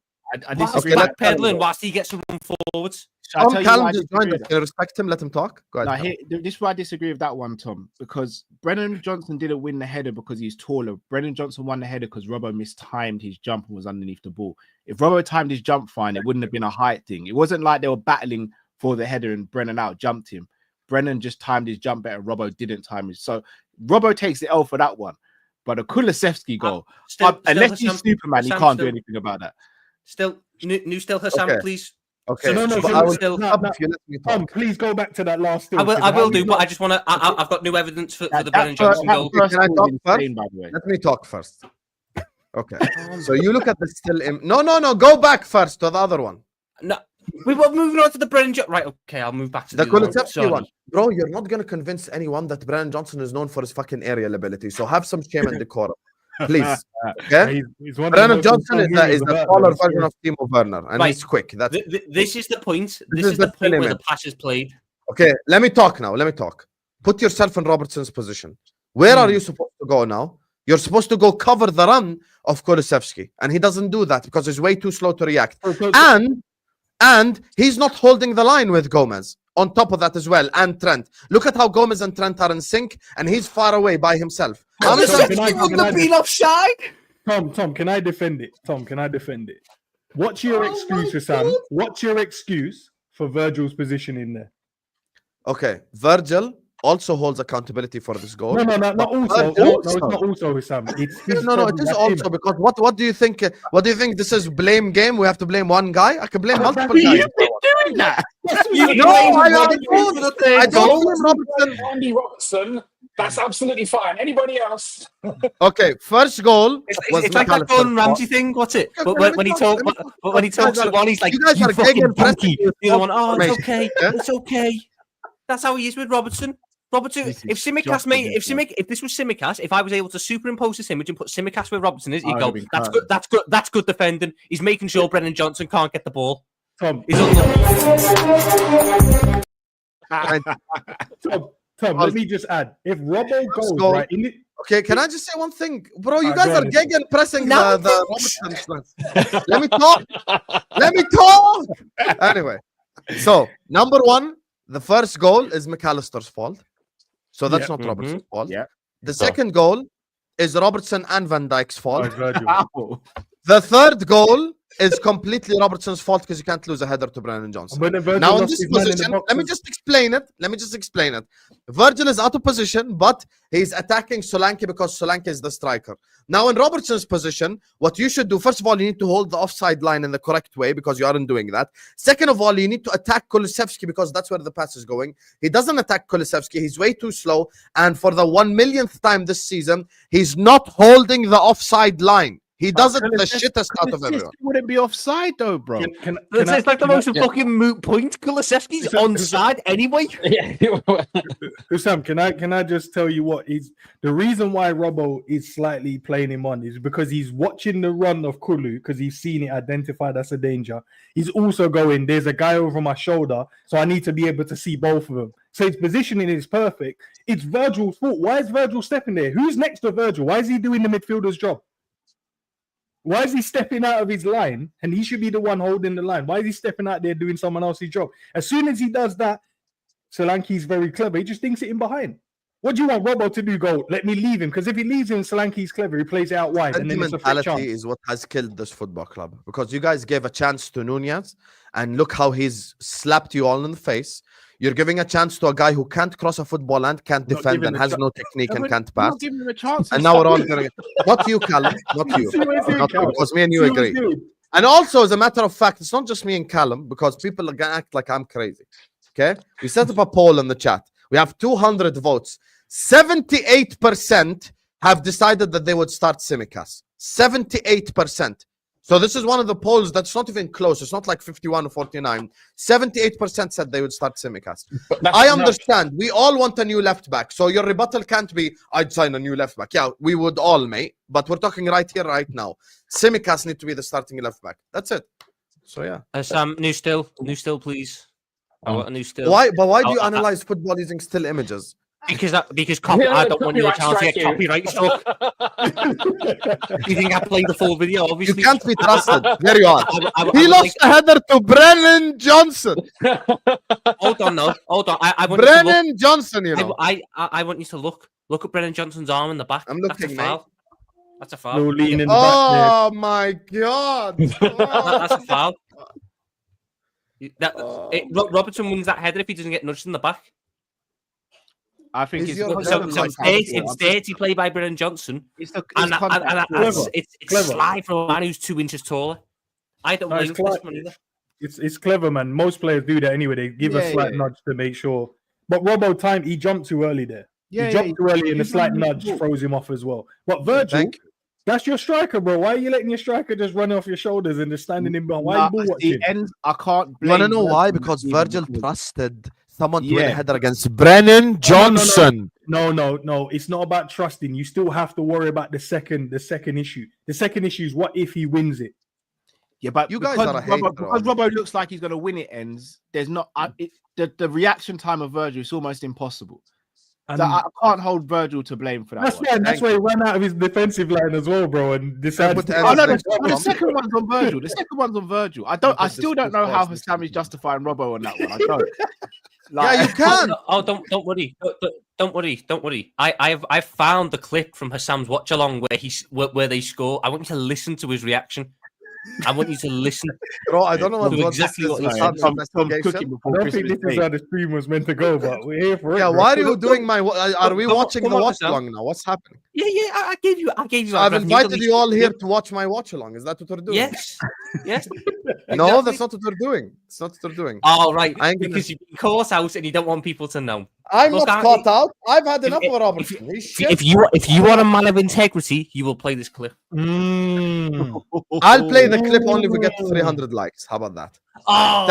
I disagree. Backpedaling whilst he gets to run forwards. Callum just joined us. Can you respect him? Let him talk. Go ahead. This is why I disagree with that one, Tom. Because Brennan Johnson didn't win the header because he's taller. Brennan Johnson won the header because Robbo mistimed his jump and was underneath the ball. If Robbo timed his jump fine, it wouldn't have been a height thing. It wasn't like they were battling for the header and Brennan out jumped him. Brennan just timed his jump better. Robbo didn't time his. So Robbo takes the L for that one. But a Kulusevski goal, unless he's Superman, he can't do anything about that. Still Husam, please. Okay. So Tom, please go back to that last still. I will do, but I just want to. I've got new evidence for the Brennan Johnson goal. Can I talk first? Let me talk first. Okay. So you look at the still. No. Go back first to the other one. No. We were moving on to the Brennan Johnson. Right, okay, I'll move back to the Kulusevski one. Bro, you're not going to convince anyone that Brennan Johnson is known for his fucking aerial ability. So have some shame and decorum. Please. Okay? Brennan Johnson is the taller version of Timo Werner, and he's quick. This is the point. This is the point where the pass is played. Okay, let me talk now. Put yourself in Robertson's position. Where are you supposed to go now? You're supposed to go cover the run of Kulusevski, and he doesn't do that because he's way too slow to react. And he's not holding the line with Gomez on top of that as well. And Trent. Look at how Gomez and Trent are in sync, and he's far away by himself. Tom, can I defend it? What's your excuse, Husam? What's your excuse for Virgil's position in there? Okay, Virgil also holds accountability for this goal. No, not also. No, it's not also, Husam. It is also because what do you think? What do you think? This is blame game. We have to blame one guy. I can blame multiple guys. You've been doing that. I don't blame Robertson. Andy Robertson. That's absolutely fine. Anybody else? Okay, first goal. It's like that Gordon Ramsay thing. What's it? But when he talks to one, he's like, "You fucking donkey." The other one, "Oh, it's okay. It's okay." That's how he is with Robertson. If Simicast if this was Simicast, if I was able to superimpose this image and put Simicast where Robertson is, he'd go, that's good defending. He's making sure Brennan Johnson can't get the ball. Tom, let me just add. If Robbo goes right in it. Okay, can I just say one thing? Bro, you guys are gegen pressing the Robertson. Let me talk. Anyway, so number one, the first goal is McAllister's fault. So that's not Robertson's fault. Yeah. The second goal is Robertson and Van Dijk's fault. Oh, the third goal is completely Robertson's fault because you can't lose a header to Brennan Johnson. Now in this position, let me just explain it. Virgil is out of position, but he's attacking Solanke because Solanke is the striker. Now in Robertson's position, what you should do, first of all, you need to hold the offside line in the correct way because you aren't doing that. Second of all, you need to attack Kulusevski because that's where the pass is going. He doesn't attack Kulusevski. He's way too slow. And for the 1 millionth time this season, he's not holding the offside line. He does it the shittest out of everyone. Wouldn't be offside though, bro. It's like the most fucking moot point. Kulusevski's onside anyway. Husam, can I just tell you what is the reason why Robbo is slightly playing him on is because he's watching the run of Kulu because he's seen it identified as a danger. He's also going, there's a guy over my shoulder, so I need to be able to see both of them. So his positioning is perfect. It's Virgil's fault. Why is Virgil stepping there? Who's next to Virgil? Why is he doing the midfielder's job? Why is he stepping out of his line? And he should be the one holding the line. Why is he stepping out there doing someone else's job? As soon as he does that, Solanke's very clever. He just thinks it in behind. What do you want Robbo to do? Go, let me leave him. Because if he leaves him, Solanke's clever. He plays it out wide. And then it's a free chance. Is what has killed this football club. Because you guys gave a chance to Nunez. And look how he's slapped you all in the face. You're giving a chance to a guy who can't cross a football and can't defend and has no technique and can't pass. Giving him a chance. And now we're all going to... Not you, Callum. Not you. Not you. Because me and you agree. And also, as a matter of fact, it's not just me and Callum, because people are gonna act like I'm crazy. Okay, we set up a poll in the chat. We have 200 votes. 78% have decided that they would start Simicast. 78%. So this is one of the polls that's not even close. It's not like 51 or 49. 78% said they would start Simicast. I understand. We all want a new left back. So your rebuttal can't be, I'd sign a new left back. Yeah, we would all, mate. But we're talking right here, right now. Simicast need to be the starting left back. That's it. So yeah. Sam, new still, please. I want a new still. Why? But why do you analyze football using still images? Because I don't want your chance to get copyright struck. You think I played the full video? Obviously, You can't be trusted. There you are. I He would lost the header to Brennan Johnson. Hold on, no, hold on. I want Brennan Johnson, you know. I want you to look at Brennan Johnson's arm in the back. I'm That's a looking, mate. foul. That's a foul. No leaning back Oh my god. That's a foul. Robertson wins that header if he doesn't get nudged in the back. I think Is it's your So header it's dirty play by Brennan Johnson. it's slide from a man who's 2 inches taller. I don't No, blame it's him for this cla- one either. It's clever, man. Most players do that anyway. They give a slight nudge to make sure. But Robbo he jumped too early there. He jumped too early, and a slight nudge throws him off as well. But Virgil, that's your striker, bro. Why are you letting your striker just run off your shoulders and just standing in behind? Why are you ball watching? I can't You blame. want to know why? Virgil Because even Virgil because- trusted someone to win a header against Brennan Johnson. No. It's not about trusting. You still have to worry about the second issue. The second issue is what if he wins it? Yeah, but You guys because are a hater, because Robbo looks like he's going to win it. Ends. There's not the reaction time of Virgil is almost impossible. And So I can't hold Virgil to blame for that. that's why he ran out of his defensive line as well, bro, and decided. But Oh no, Next the one. second one's on Virgil. The second one's on Virgil. I still don't know how Husam is justifying Robbo on that one. I don't. Yeah, you can. Don't worry. Don't worry. I've found the clip from Hassam's watch along where they score. I want you to listen to his reaction. I want you to listen. Bro, I don't know To exactly what he's Tom investigation. cooking I before don't think Christmas this is Day. how the stream was meant to go, but we're here for it. Yeah, bro. why are you doing my? Are we come on- watching come the on, watch Sam. along now? What's happening? Yeah. I gave you. So I've invited you all here to watch my watch along. Is that what we're doing? Yes. No, Exactly. that's not what we're doing. It's not what we're doing. Oh, right. I ain't gonna- Because you've been caught out and you don't want people to know. I'm Look, not caught out. I've had enough if- of Robertson. He's shit. If you are a man of integrity, you will play this clip. I'll play the clip only if we get to 300 likes. How about that? Oh,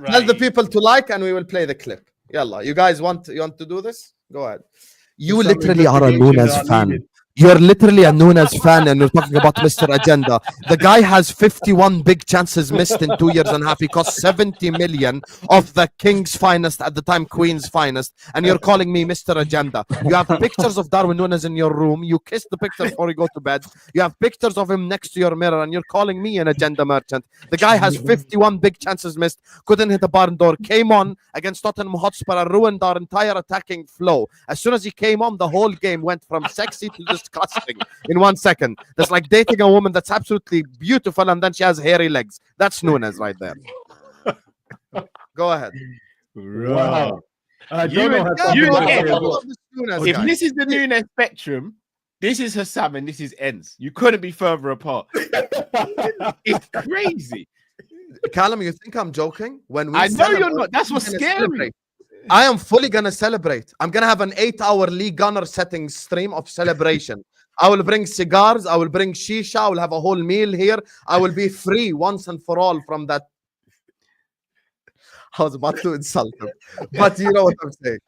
Tell the people to like, and we will play the clip. Yalla, you guys want to do this? Go ahead. You Some literally are a investigations Nunes are fan. needed. You're literally a Nunes fan, and you're talking about Mr. Agenda. The guy has 51 big chances missed in 2 years and a half. He cost 70 million of the King's finest at the time, Queen's finest, and you're calling me Mr. Agenda. You have pictures of Darwin Nunes in your room. You kiss the picture before you go to bed. You have pictures of him next to your mirror, and you're calling me an agenda merchant. The guy has 51 big chances missed, couldn't hit a barn door, came on against Tottenham Hotspur and ruined our entire attacking flow. As soon as he came on, the whole game went from sexy to disgusting in 1 second. That's like dating a woman that's absolutely beautiful and then she has hairy legs. That's Nunes right there. Go ahead. Wow. I You don't know and- how you to again. do I it. love this Nunes If guy. this is the Nunes spectrum, this is Husam and this is Endz. You couldn't be further apart. It's crazy. Callum, you think I'm joking? When we I know you're celebrate, not. That's what's I'm gonna scary. celebrate. I am fully gonna celebrate. I'm gonna have an 8-hour League Gunner setting stream of celebration. I will bring cigars. I will bring shisha. I will have a whole meal here. I will be free once and for all from that. I was about to insult him, but you know what I'm saying.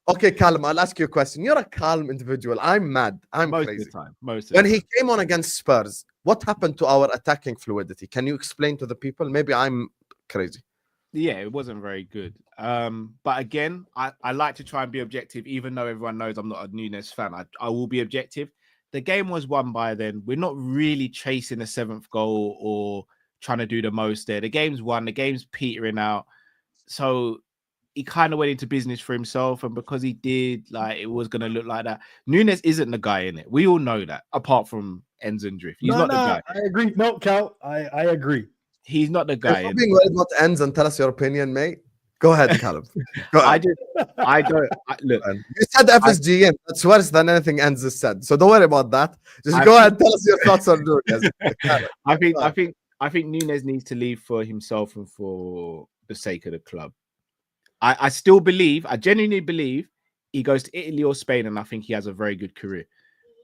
Okay, Callum, I'll ask you a question. You're a calm individual. I'm mad. I'm Most crazy. of the time. Most of When the he came on against Spurs, what happened to our attacking fluidity? Can you explain to the people? Maybe I'm crazy. Yeah, it wasn't very good. But again, I like to try and be objective, even though everyone knows I'm not a Nunes fan. I will be objective. The game was won by then. We're not really chasing a seventh goal or trying to do the most there. The game's won. The game's petering out. So he kind of went into business for himself. And because he did, like, it was going to look like that. Nunes isn't the guy in it. We all know that, apart from Endz and Drift. He's not the guy. I agree. No, Cal, I agree. He's not the guy. If in being well about ends and tell us your opinion, mate. Go ahead, Callum. Go ahead. I don't. Look, You said FSG in. That's worse than anything Endz has said. So don't worry about that. Just I go think- ahead. Tell us your thoughts on Nunes. I think I think Nunes needs to leave for himself and for the sake of the club. I still believe, I genuinely believe, he goes to Italy or Spain, and I think he has a very good career.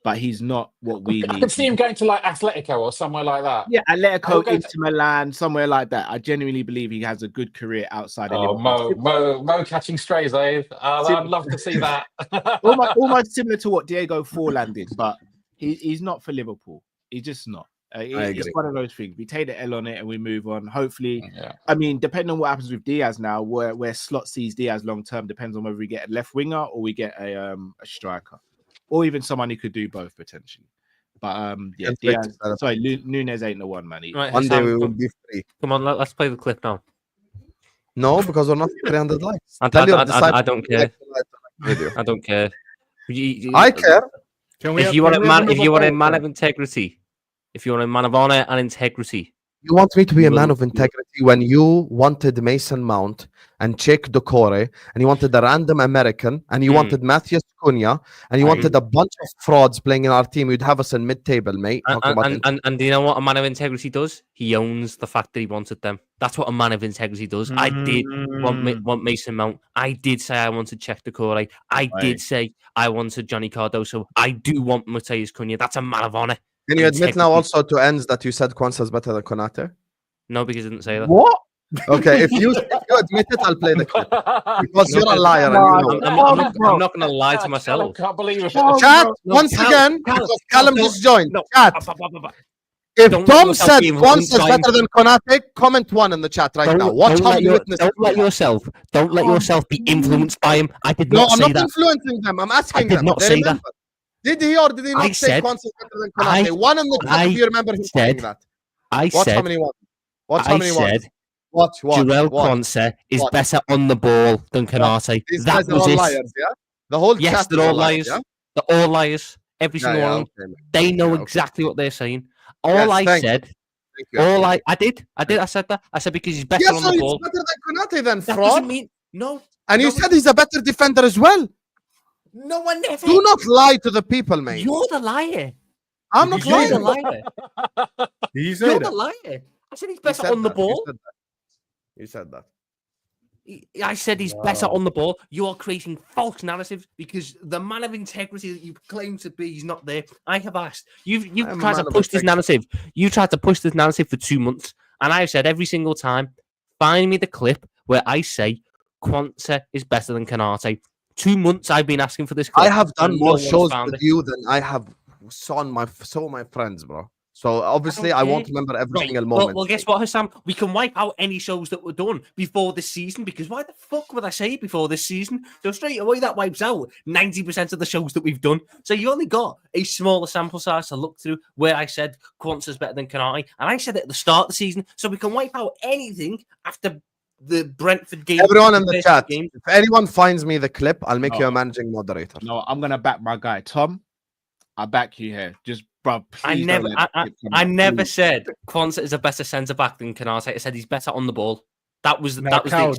But he's not what we I need. can see him going to like Atletico or somewhere like that. Yeah, Atletico, going Inter Milan, somewhere like that. I genuinely believe he has a good career outside of Oh, Liverpool. Mo catching strays, eh? I'd love to see that. Almost similar to what Diego Forlan did, but he's not for Liverpool. He's just not. It's one of those things. We take the L on it and we move on. Hopefully, I mean, depending on what happens with Diaz now, where Slot sees Diaz long term, depends on whether we get a left winger or we get a striker, or even someone who could do both potentially. But Diaz, Nunes ain't the one, man. Right, One day we will be free. Come on, let's play the clip now. No, because we're not 300 likes. I don't care. I don't care. I care. If you want a man of integrity, if you want a man of honor and integrity, you want me to be a man of integrity when you wanted Mason Mount and Cheikh Doucouré, and you wanted a random American, and you wanted Matthias Cunha, and you wanted a bunch of frauds playing in our team. You'd have us in mid-table, mate. And do you know what a man of integrity does? He owns the fact that he wanted them. That's what a man of integrity does. I did want Mason Mount. I did say I wanted Cheikh Doucouré. I did say I wanted Johnny Cardoso. I do want Matthias Cunha. That's a man of honor. Can you admit now also to Endz that you said Kwanzaa is better than Konate? No, because I didn't say that. What? Okay, if you admit it, I'll play the clip. Because you're a liar. And you know. I'm not going to lie to myself. I can't believe it. Chat, once again, because Callum just joined. Chat, if Tom said Kwanzaa is better than Konate, comment 1 in the chat right now. Watch how you witness. Don't let yourself be influenced by him. I did not say that. No, I'm not influencing them. I'm asking them. I did not say that. Did he or did he not say Kwanzaa is better than Konate? 1 in the chat if you remember him saying that. Watch how many ones. Watch how many ones. Watch. Jarell Kwanzaa is better on the ball than Konate. These guys are all liars, yeah? The whole chat they're all liars. Yeah? They're all liars. Every single one of them. They know exactly what they're saying. I said, I said that. I said because he's better on the ball. He's better than Konate then, that fraud. Doesn't mean no. And you said he's a better defender as well. No one never. Do not lie to the people, mate. You're the liar. I'm not lying. You're the liar. You're the liar. I said he's better on the ball. You said that. I said he's better on the ball. You are creating false narratives because the man of integrity that you claim to be is not there. I have asked. You've tried to push this narrative. You tried to push this narrative for 2 months. And I've said every single time, find me the clip where I say Kwanzaa is better than Konate. 2 months I've been asking for this clip. I have done more shows with you than I have saw my friends, bro. So obviously I won't remember every single moment. Well, guess what, Husam? We can wipe out any shows that were done before this season because why the fuck would I say before this season? So straight away that wipes out 90% of the shows that we've done. So you only got a smaller sample size to look through where I said Kwanzaa's better than Konate, and I said it at the start of the season. So we can wipe out anything after the Brentford game. Everyone in the chat, if anyone finds me the clip, I'll make you a managing moderator. No, I'm gonna back my guy Tom. I back you here. Just bro. I never said Kwanzaa is a better centre back than Konate. I said he's better on the ball. That was Cal,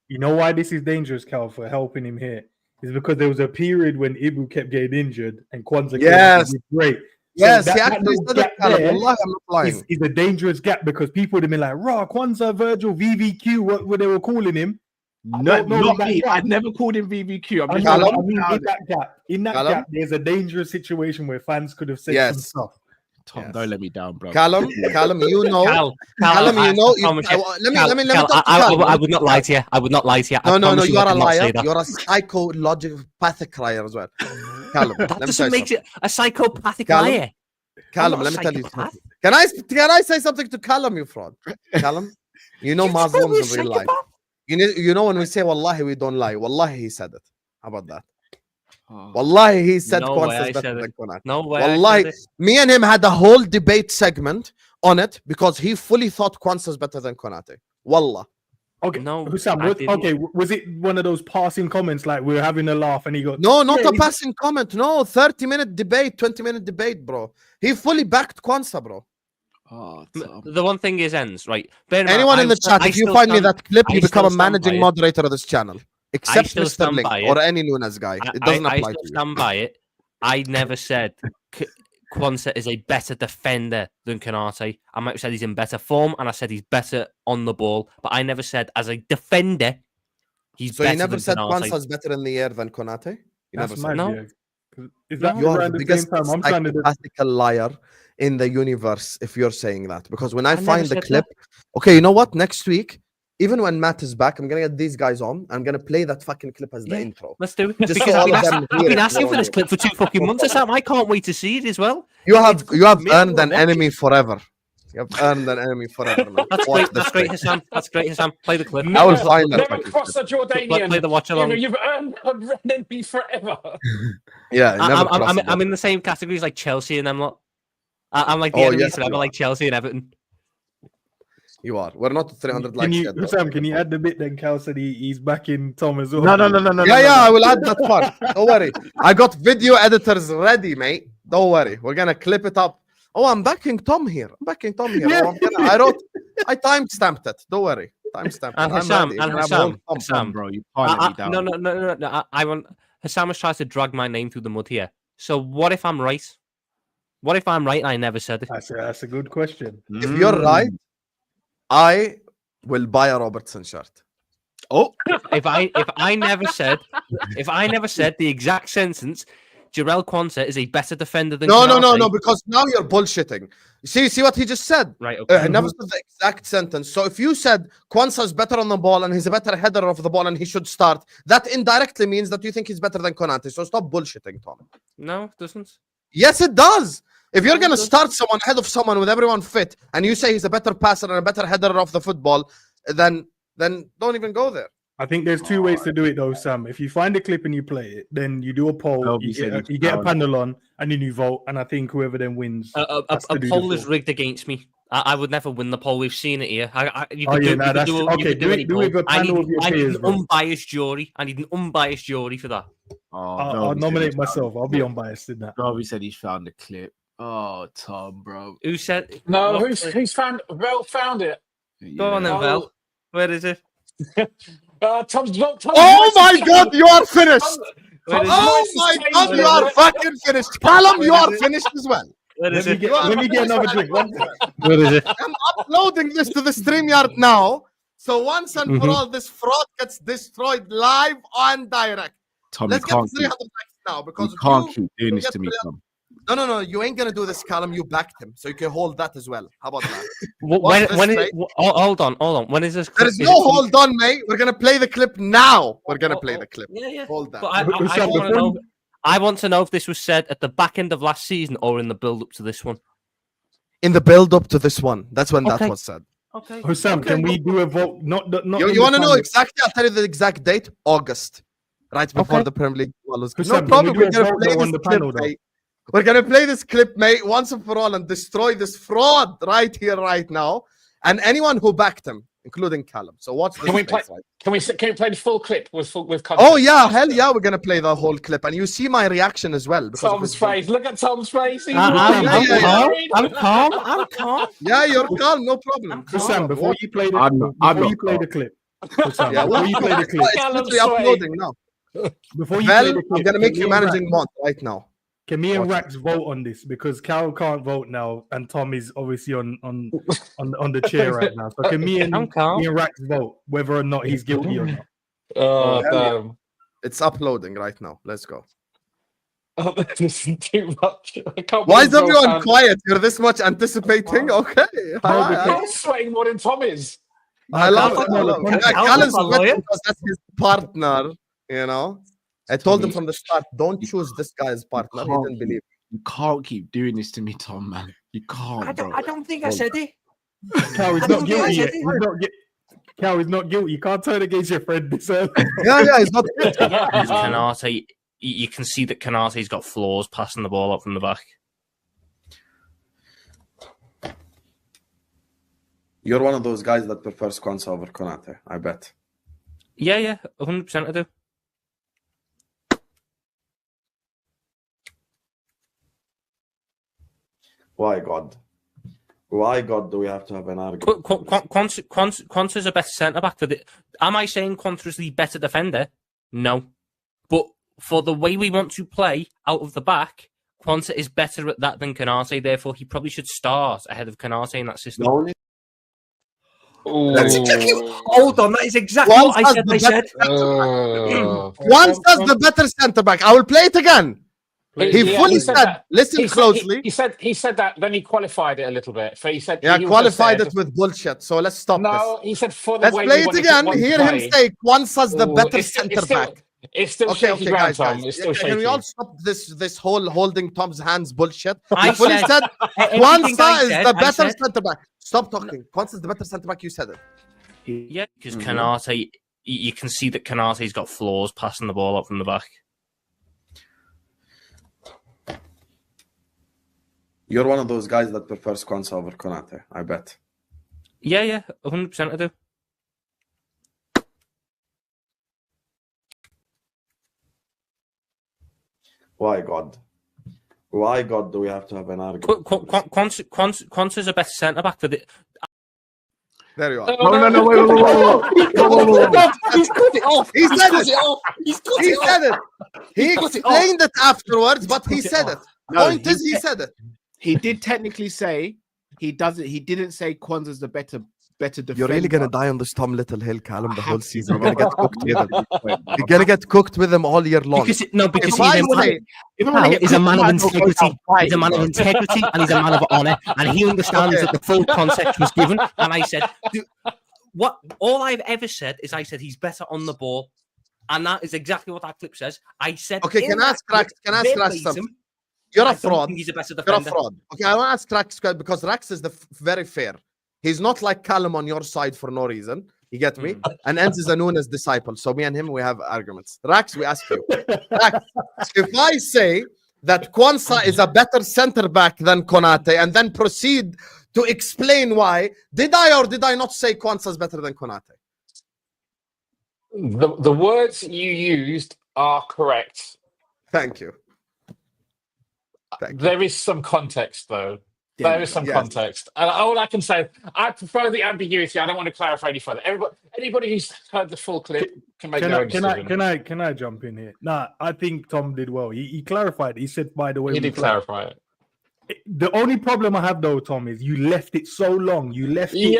you know why this is dangerous, Cal, for helping him here? Is because there was a period when Ibu kept getting injured and Kwanzaa came great. Yes, so he actually said that. I'm not lying. It's a dangerous gap because people would have been like, "Raw, Kwanzaa, Virgil, VVQ," what they were calling him. Not me. I'd never called him VVQ. In that gap, there's a dangerous situation where fans could have said some stuff. Tom, don't let me down, bro. Callum, you know. Callum, you know. Let me I would not lie to you. I would not lie to you. No, you are a liar. You're a psychopathic liar as well. Callum, that doesn't make it a psychopathic liar. Callum, let me tell you something. Can I say something to Callum, you fraud? Callum, you know Muslims in real life. You know when we say wallahi, we don't lie. Wallahi, he said it. How about that? Wallahi, he said Kwanzaa is better than Konate. No way. Wallahi, me and him had a whole debate segment on it because he fully thought Kwanzaa is better than Konate. Wallah. Okay, no, Husam, was it one of those passing comments like we were having a laugh and he got no, not a passing comment. No, 30-minute debate, 20-minute debate, bro. He fully backed Kwanzaa, bro. The one thing is Endz, right? Anyone in the chat, if you find me that clip, you become a managing moderator of this channel. Except Mr. Link or any Nunes guy. It doesn't apply to you. I stand by it. I never said Quansah is a better defender than Konate. I might have said he's in better form, and I said he's better on the ball, but I never said as a defender he's So better you never than said Konate. Quansah's better in the air than Konate? You That's never mad, said. No. yeah. Is that You are around the the same biggest time? I'm trying to. psychopathical liar in the universe if you're saying that. Because when I never find the said clip, okay, you know what? Next week, even when Matt is back, I'm gonna get these guys on. I'm gonna play that fucking clip as the Yeah. intro. Let's do it. Just so Because all of I've them been, hear it asking for from this you. clip for 2 fucking months or something. I can't wait to see it as well. You have Me, earned I an wanna watch enemy it. forever. You have earned an enemy forever. Man. That's Watch great. this That's great, thing. Husam. That's great, Husam. Play the clip. I will find that Never fucking cross the clip. Jordanian. Play the watch along. You've earned an enemy forever. Yeah, never cross it. I'm in the same categories like Chelsea and I'm not. I'm like the Oh, enemies yes, forever, you like Chelsea and Everton. You are. We're not 300 Can likes you, yet. though. Sam? Can you add the bit then? Cal said he's backing Tom as well. No. Yeah, I will add that part. Don't worry. I got video editors ready, mate. Don't worry. We're gonna clip it up. Oh, I'm backing Tom here. I'm backing Tom here. Yeah. Oh, I timestamped it. Don't worry. Timestamped it. And I'm Husam, ready. and I'm all Husam, pumped. Husam. Bro, you can't let me down. No. I want Husam has tried to drag my name through the mud here. So what if I'm right? What if I'm right and I never said it? That's a good question. If you're right, I will buy a Robertson shirt. Oh, If I never said the exact sentence, Jarell Quansah is a better defender than No, Konate. because now you're bullshitting. See what he just said? Right, okay. I never said the exact sentence. So if you said Quansah is better on the ball and he's a better header of the ball and he should start, that indirectly means that you think he's better than Konate. So stop bullshitting, Tom. No, it doesn't. Yes, it does. If you're No, it going to doesn't. start someone ahead of someone with everyone fit and you say he's a better passer and a better header of the football, then don't even go there. I think there's two ways to do it though, Sam. If you find a clip and you play it, then you do a poll, Toby you said get, he's you get a down. panel on, and then you vote. And I think whoever then wins. A has to do the poll is poll. rigged against me. I would never win the poll. We've seen it here. You Oh, could yeah, do, nah, you could that's do, true. you Okay, could do any it with poll. a panel of your I need peers, an bro. unbiased jury. I need an unbiased jury for that. I'll nominate myself. I'll be unbiased in that. Robbie said he's found the clip. Oh, Tom, bro. Who said? No, what- who's found? Vel found it. Go on then, Oh. Vel. Where is it? Tom's Oh my God, you are finished. Where is Oh my God, you are fucking finished. Callum, you are finished as well. Where is it? Let me get another drink. One second. Where is it? I'm uploading this to the StreamYard now. So once and for all, this fraud gets destroyed live on direct. Tom, Let's you get can't 300 keep, likes now because you can't if keep doing this get to me, 300 Tom. No, you ain't gonna do this, Callum. You backed him, so you can hold that as well. How about that? When this, is, mate. hold on. When is this? There is no hold on, mate. We're gonna play the clip now. We're gonna play the clip. Yeah. Hold that. But I want to know. I want to know if this was said at the back end of last season or in the build up to this one. In the build up to this one, that's when that Okay. was said. Okay. Husam, can we do a vote? Not You want to know exactly? I'll tell you the exact date. August, right before Okay. the Premier League was. Husam, No can problem. we do We're a gonna vote play though on this the clip, panel, though? mate. We're gonna play this clip, mate, once and for all, and destroy this fraud right here, right now, and anyone who backed him, including Callum. So watch this. Can we play? space, right? Can we play the full clip with context? Oh yeah, hell yeah, we're gonna play the whole clip, and you see my reaction as well. because of Tom's his- face. Look at Tom's face. He's I'm worried. calm. I'm calm. Yeah, you're calm, no problem. Husam, before you play the I'm not clip. Husam, Yeah, before you play the clip. It's Callum's literally sweating. uploading now. Before you Well, play the I'm clip, gonna make can you me and managing mod right now. Can me and Watch Rax vote on this because Cal can't vote now, and Tom is obviously on the chair right now. So can me and I'm calm. Rax vote whether or not he's guilty or not? Oh, hell yeah. damn. It's uploading right now. Let's go. Oh, this is too much. I can't Why is believe everyone quiet? You're this much anticipating? Okay. I'm sweating more than Tom is. I love it. Calvin- I love it. Calvin- Callum's Calvin- sweating because that's his partner, you know? I told him from the start, don't choose this guy as partner. He didn't believe. You can't keep doing this to me, Tom, man. You can't, bro. don't think I said it. Cal is I not don't think I guilty said yet. Cal is not guilty. You can't turn against your friend this early. Yeah, he's not. Konate, you can see that Konate's got flaws passing the ball up from the back. You're one of those guys that prefers Quansah over Konate, I bet. Yeah, 100% I do. Why God? Why God do we have to have an argument? Quansah's a better centre back for the. Am I saying Quansah's the better defender? No, but for the way we want to play out of the back, Quanta is better at that than Konate, therefore he probably should start ahead of Konate in that system. No, That's exactly. Hold on, that is exactly what I said. Kwanza's the better centre back. I will play it again. He fully said, listen closely. He said that, then he qualified it a little bit. So he said, yeah, qualified it with bullshit. So let's stop this. No, he said for the let's way play it again. Hear him say Kwanza's the better centre back. It's still shaky ground, Tom. It's still shaky. Can we all stop this whole holding Tom's hands bullshit? I fully said Kwanza is the better centre back. Stop talking. Kwanza is the better centre back. You said it. Yeah, because Konate, you can see that Konate's got flaws passing the ball up from the back. You're one of those guys that prefers Kwanza over Konate, I bet. Yeah, 100% I do. Why God? Why God do we have to have an argument? Kwanza's a better centre back for the. There you are. No, wait. He's cut it off. He said it. He said it. He explained it afterwards, but he said it. Point is, he said it. He did technically say he doesn't. He didn't say Kwanza's the better defender. You're really gonna die on this Tom Little Hill, Callum, the whole season. You're gonna get cooked with him. You're gonna get cooked with him all year long. Because he's a man of integrity. He's a man of integrity, and he's a man of honour, and he understands that the full context was given. And I said, what? All I've ever said is I said he's better on the ball, and that is exactly what that clip says. I said, okay, can I ask Raks something? You're a fraud. He's a better defender. You're a fraud. Okay, I want to ask Raks because Raks is very fair. He's not like Callum on your side for no reason. You get me? And Endz is a Nunes disciple. So me and him, we have arguments. Raks, we ask you. Raks, if I say that Kwanza is a better centre back than Konate and then proceed to explain why, did I or did I not say Kwanza is better than Konate? The words you used are correct. Thank you. There is some context, though. There is some context. And all I can say, I prefer the ambiguity. I don't want to clarify any further. Anybody who's heard the full clip can make their own decision. Can I jump in here? Nah, I think Tom did well. He clarified. He said, by the way, he did clarify it. The only problem I have, though, Tom, is you left it so long. You left it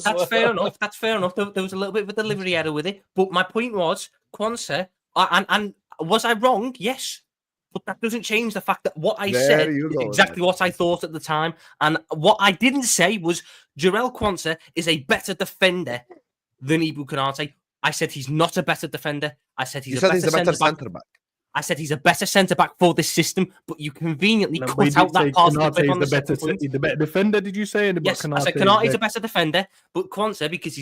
That's fair enough. That's fair enough. There was a little bit of a delivery error with it. But my point was, Kwanza, and was I wrong? Yes. But that doesn't change the fact that what I said is exactly what I thought at the time. And what I didn't say was Jarell Kwanza is a better defender than Ibu Konate. I said he's not a better defender. I said he's a better centre back. I said he's a better centre back for this system, but you conveniently cut out that part of the better defender. Did you say? Yes, I said Konate's a better defender, but Kwanza, because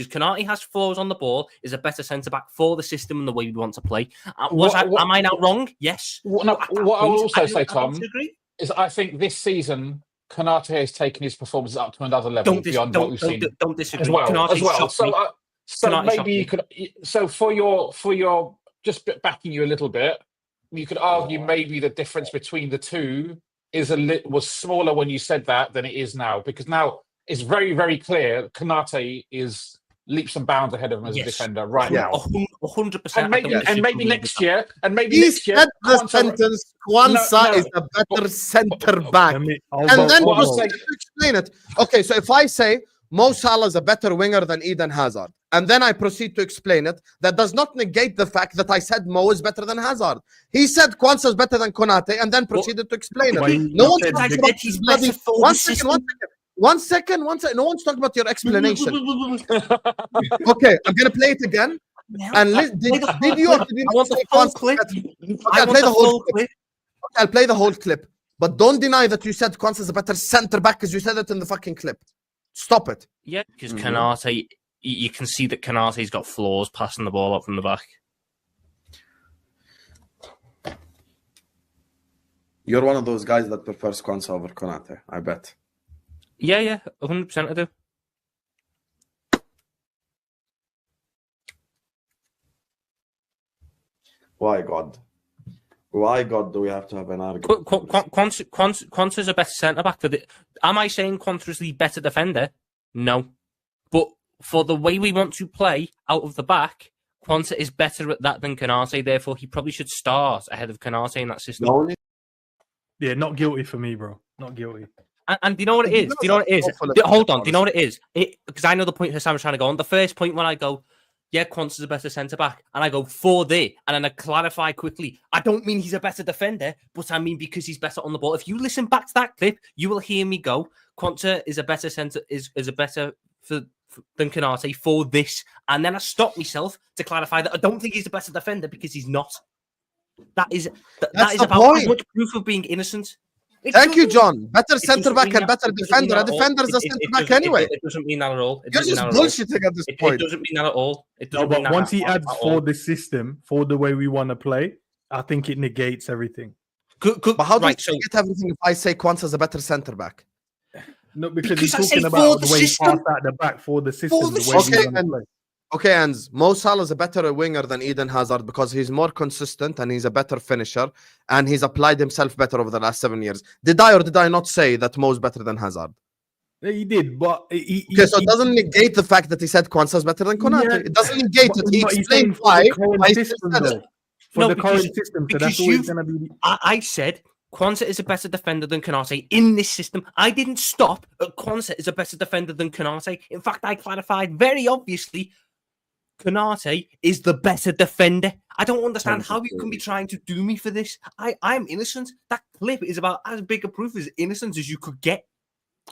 Konate has flaws on the ball, is a better centre back for the system and the way we want to play. Am I now wrong? Yes. What I will also say, Tom, is I think this season Konate has taken his performances up to another level beyond what we've seen. Don't disagree. As well. So maybe you could. So for your just backing you a little bit, you could argue maybe the difference between the two was smaller when you said that than it is now, because now it's very, very clear Konate is leaps and bounds ahead of him as a defender right now. 100%. And maybe next year, he said the sentence Kwanza is a better centre back, and then proceed to explain it. Okay, so if I say Mo Salah is a better winger than Eden Hazard, and then I proceed to explain it, that does not negate the fact that I said Mo is better than Hazard. He said Kwanza is better than Konate, and then proceeded to explain it. No one's talking about his bloody... One second. No one's talking about your explanation. Okay, I'm going to play it again. And did you or did you not say Kwanza? Clip. I'll play the whole clip. I'll play the whole clip. But don't deny that you said Kwanza is a better centre back because you said it in the fucking clip. Stop it. Yeah, because Konate, you can see that Konate's got flaws passing the ball up from the back. You're one of those guys that prefers Kwanza over Konate, I bet. Yeah, 100% I do. Why God? Why God do we have to have an argument? Kwanza's a better centre back for the. Am I saying Kwanza's the better defender? No, but for the way we want to play out of the back, Quanta is better at that than Canate, therefore he probably should start ahead of Canate in that system. No, Yeah, not guilty for me, bro. Not guilty. And do you know what it is? Do you know what it is? Hold on. Do you know what it is? Because I know the point Husam was trying to go on. The first point when I go, yeah, Quanta's a better centre-back, and I go for the, and then I clarify quickly, I don't mean he's a better defender, but I mean because he's better on the ball. If you listen back to that clip, you will hear me go, Quanta is a better centre, is a better than Canate for this. And then I stop myself to clarify that I don't think he's a better defender because he's not. That is about as much proof of being innocent. Thank you, John. Better centre back and better defender. A defender's a centre back anyway. It doesn't mean that at all. You're just bullshitting at this point. It doesn't mean that at all. But once he adds for the system, for the way we want to play, I think it negates everything. But how do you get everything if I say Quanta's a better centre back? No, because he's talking about the way he passed at the back for the system. Okay, Endz. Mo Salah is a better winger than Eden Hazard because he's more consistent and he's a better finisher and he's applied himself better over the last 7 years. Did I or did I not say that Mo's better than Hazard? Yeah, he did, but so it doesn't negate the fact that he said Quanta's better than Konate. Yeah, it doesn't negate it. He explained why. For the current system, so that's always going to be. I said Quanta is a better defender than Konate in this system. I didn't stop at Quanta is a better defender than Konate. In fact, I clarified very obviously. Konate is the better defender. I don't understand how you can be trying to do me for this. I'm innocent. That clip is about as big a proof as innocence as you could get.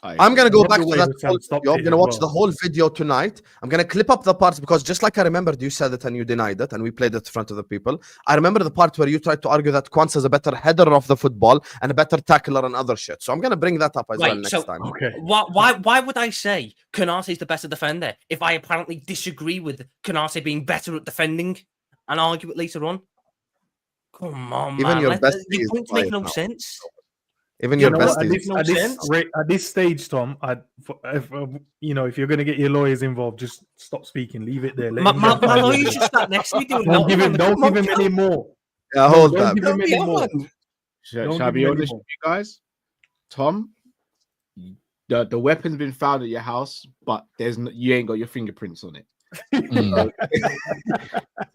I'm going to go back to that whole video. I'm going to watch the whole video tonight. I'm going to clip up the parts because just like I remembered you said it and you denied it and we played it in front of the people. I remember the part where you tried to argue that Quanta is a better header of the football and a better tackler and other shit. So I'm going to bring that up as well next time. Okay. Why would I say Konate is the better defender if I apparently disagree with Konate being better at defending and argue it later on? Come on, even man. Your best your points make no sense. Even your best at this stage, Tom, if you're going to get your lawyers involved, just stop speaking. Leave it there. My lawyers just sat next to me doing don't give him any more. Yeah, hold that. Give him any more. Shall I be honest with you guys? Tom, the weapon's been found at your house, but you ain't got your fingerprints on it. So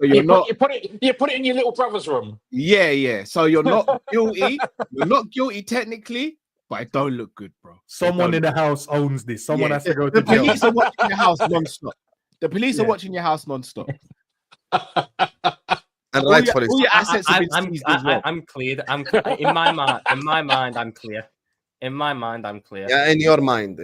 you put it in your little brother's room. Yeah. So you're not guilty. You're not guilty technically, but it don't look good, bro. Someone in the house owns this. Someone has to go to the jail. police are watching your house non-stop. The police are watching your house non-stop. And rightfully, all your assets have been seized as well. I'm clear. In my mind, I'm clear. In my mind, I'm clear. Yeah, in your mind.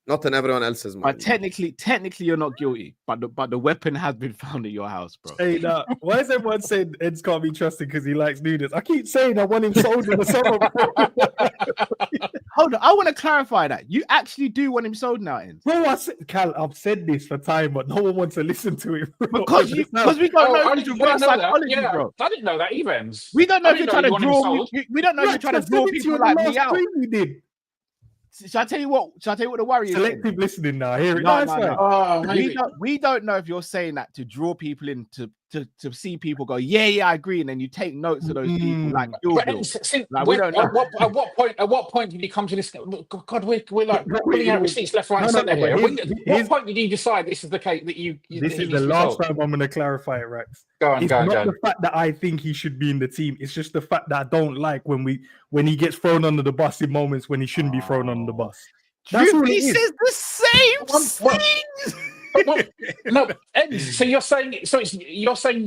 Not in everyone else's mind. But technically, you're not guilty. But the weapon has been found at your house, bro. Hey, why is everyone saying Endz can't be trusted because he likes nudity? I keep saying I want him sold in the summer. Hold on, I want to clarify that. You actually do want him sold now, Endz? Bro, Cal, I've said this for time, but no one wants to listen to it. Because we don't know if reverse psychology, bro. I didn't know that either, Endz. We don't know if you're trying to draw. We don't know if you're trying to draw people like me out. We did. Shall I tell you what the worry is? Selective listening now. Hear it. No. We don't know if you're saying that to draw people in to see people go, yeah, I agree, and then you take notes of those people like we don't know. At what point did you come to this? God, we're like pulling out receipts left, right, and centre here. What point did you decide this is the case that you? This is the last time I'm going to clarify it, Raks. It's not the fact that I think he should be in the team. It's just the fact that I don't like when he gets thrown under the bus in moments when he shouldn't be thrown under the bus. That's what he says the same thing. No, Endz, so you're saying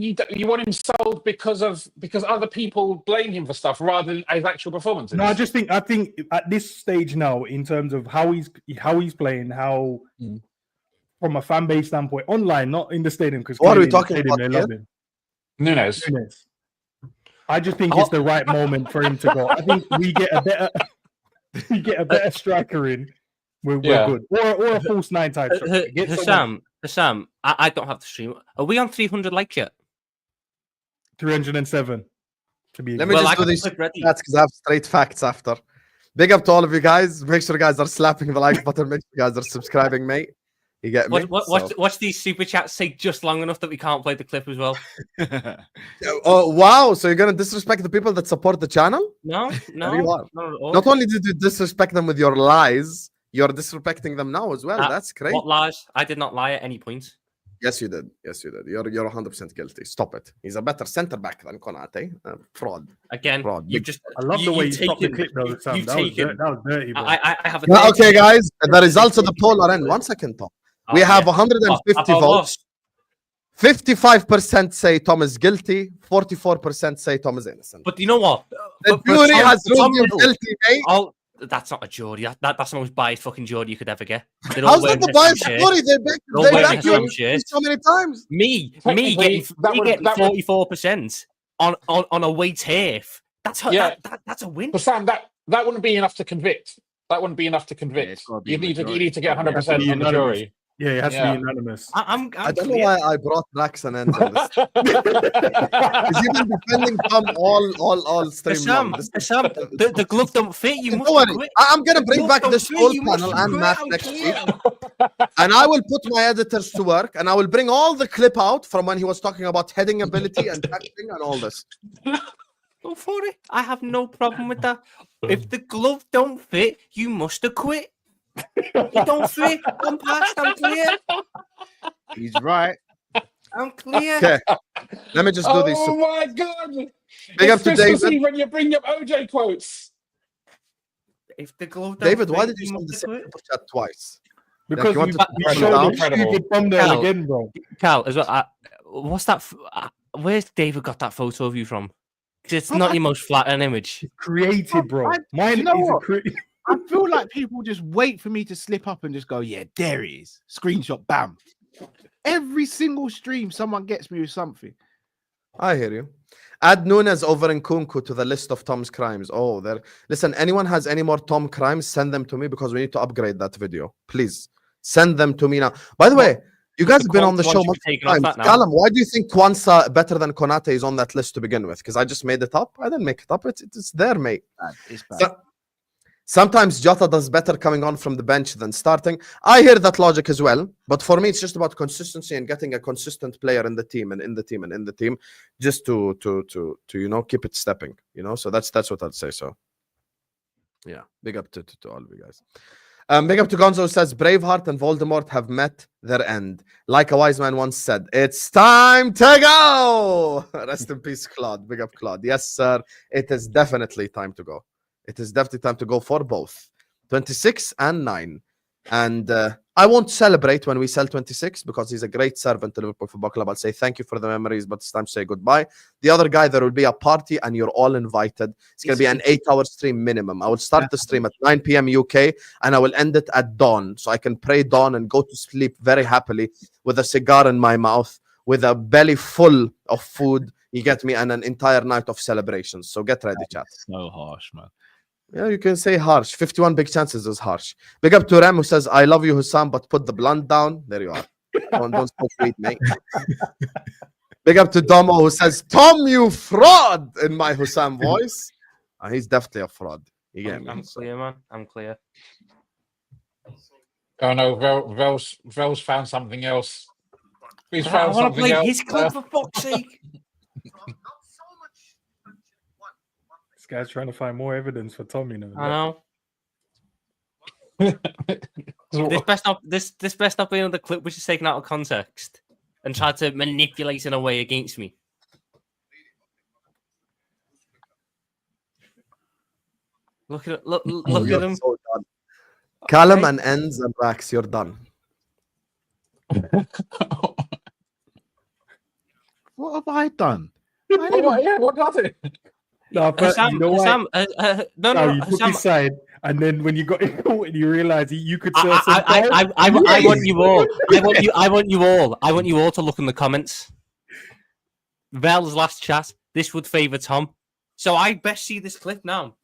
you want him sold because other people blame him for stuff rather than his actual performances? No, I think at this stage now, in terms of how he's playing, from a fan base standpoint, online, not in the stadium, because what are we talking about? They love him. Nunes. I just think it's the right moment for him to go. I think we get a better striker in. We're good. Or a false 9 type. Husam, I don't have to stream. Are we on 300 likes yet? 307. To be Let me just do these stats because I have straight facts after. Big up to all of you guys. Make sure you guys are slapping the like button. Make sure you guys are subscribing, mate. You get me? Watch these super chats take just long enough that we can't play the clip as well. Oh, wow. So you're going to disrespect the people that support the channel? No. Not only did you disrespect them with your lies, you're disrespecting them now as well. That's crazy. What lies? I did not lie at any point. Yes, you did. Yes, you did. You're 100% guilty. Stop it. He's a better centre back than Konate. Fraud. Again, Fraud. you've just. I love the way you stopped the taken- clip, though, Sam. You've That was taken. that was dirty, bro. I have a. Yeah, 30 okay, guys. The results of the poll are in. 1 second, Tom. We have 150 votes. 55% say Tom is guilty. 44% say Tom is innocent. But you know what? The jury has ruled you guilty, mate. Oh, that's not a jury. That's the most biased fucking jury you could ever get. How's that the biased jury? They back you so many times. Me getting 44% on a away turf. That's a win. But Sam, that wouldn't be enough to convict. That wouldn't be enough to convict. You need to get 100% on the jury. Yeah, it has to be unanimous. I don't know why I brought Raks and Endz on this. He's even defending Tom all stream Sam, long. the glove don't fit. You must quit. I'm going to bring back this whole panel and Matt next week. And I will put my editors to work and I will bring all the clip out from when he was talking about heading ability and tackling and all this. Go for it. I have no problem with that. If the glove don't fit, you must have quit. You don't fit. I'm past. I'm clear. He's right. I'm clear. Okay. Let me just do these. Oh my god! Big up to David. When you bring up OJ quotes. If the glove don't David, fit, why did you send must the have same quit. super chat twice? Because Like, you showed the stupid thumbnail Cal. again, bro. Cal, as well. What's that? Where's David got that photo of you from? Because it's not your most flattering image. Created, bro. Mine you know is a what? I feel like people just wait for me to slip up and just go, yeah, there he is. Screenshot, bam. Every single stream, someone gets me with something. I hear you. Add Nunes over in Kunku to the list of Tom's crimes. Oh, there. Listen, anyone has any more Tom crimes, send them to me because we need to upgrade that video. Please send them to me now. By the way, you guys have been on the show multiple times. Callum, why do you think Kwanzaa better than Konate is on that list to begin with? Because I just made it up. I didn't make it up. It's there, mate. It's bad. So, sometimes Jota does better coming on from the bench than starting. I hear that logic as well, but for me, it's just about consistency and getting a consistent player in the team and in the team, just to keep it stepping. So that's what I'd say. So, yeah, big up to all of you guys. Big up to Gonzo says Braveheart and Voldemort have met their end. Like a wise man once said, it's time to go. Rest in peace, Claude. Big up, Claude. Yes, sir. It is definitely time to go. It is definitely time to go for both 26 and 9. And I won't celebrate when we sell 26 because he's a great servant to Liverpool Football Club. I'll say thank you for the memories, but it's time to say goodbye. The other guy, there will be a party and you're all invited. It's going to be an 8-hour stream minimum. I will start the stream at 9 p.m. UK and I will end it at dawn. So I can pray dawn and go to sleep very happily with a cigar in my mouth, with a belly full of food. You get me? And an entire night of celebrations. So get ready, chat. So harsh, man. Yeah, you can say harsh. 51 big chances is harsh. Big up to Rem who says, I love you, Husam, but put the blunt down. There you are. Don't smoke weed, mate. Big up to Domo who says, Tom, you fraud, in my Husam voice. He's definitely a fraud. You get me? I'm clear, man. I'm clear. Oh no, Vel's found something else. He's I found want to something play else. his club for fuck's sake. This guy's trying to find more evidence for Tom, I know. This best not being on the clip which is taken out of context and tried to manipulate in a way against me. Look at him. So done. Callum and Endz and Raks, you're done. What have I done? What does it? No, but Husam, you know what? Husam, no, you took his side, and then when you got in court, you realized you could. I want you all. I want you all to look in the comments. Vel's last chat. This would favour Tom. So I best see this clip now.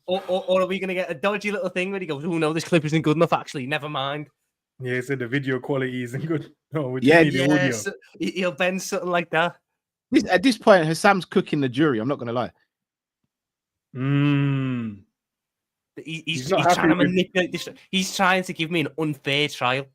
Or are we going to get a dodgy little thing where he goes, oh no, this clip isn't good enough, actually. Never mind. Yeah, so the video quality isn't good. No, So he'll bend something like that. At this point, Husam's cooking the jury. I'm not going to lie. He's trying to manipulate this. He's trying to give me an unfair trial.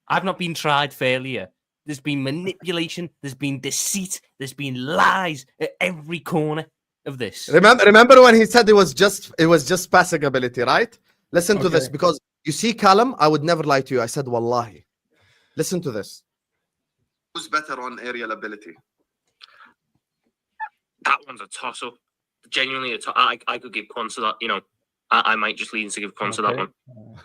I've not been tried fairly yet. There's been manipulation. There's been deceit. There's been lies at every corner of this. Remember when he said it was just passing ability, right? Listen to this, because you see, Callum, I would never lie to you. I said, Wallahi. Listen to this. Who's better on aerial ability? That one's a toss-up. Genuinely, I could give Quanta that. You know, I might just lean to give Quanta that one.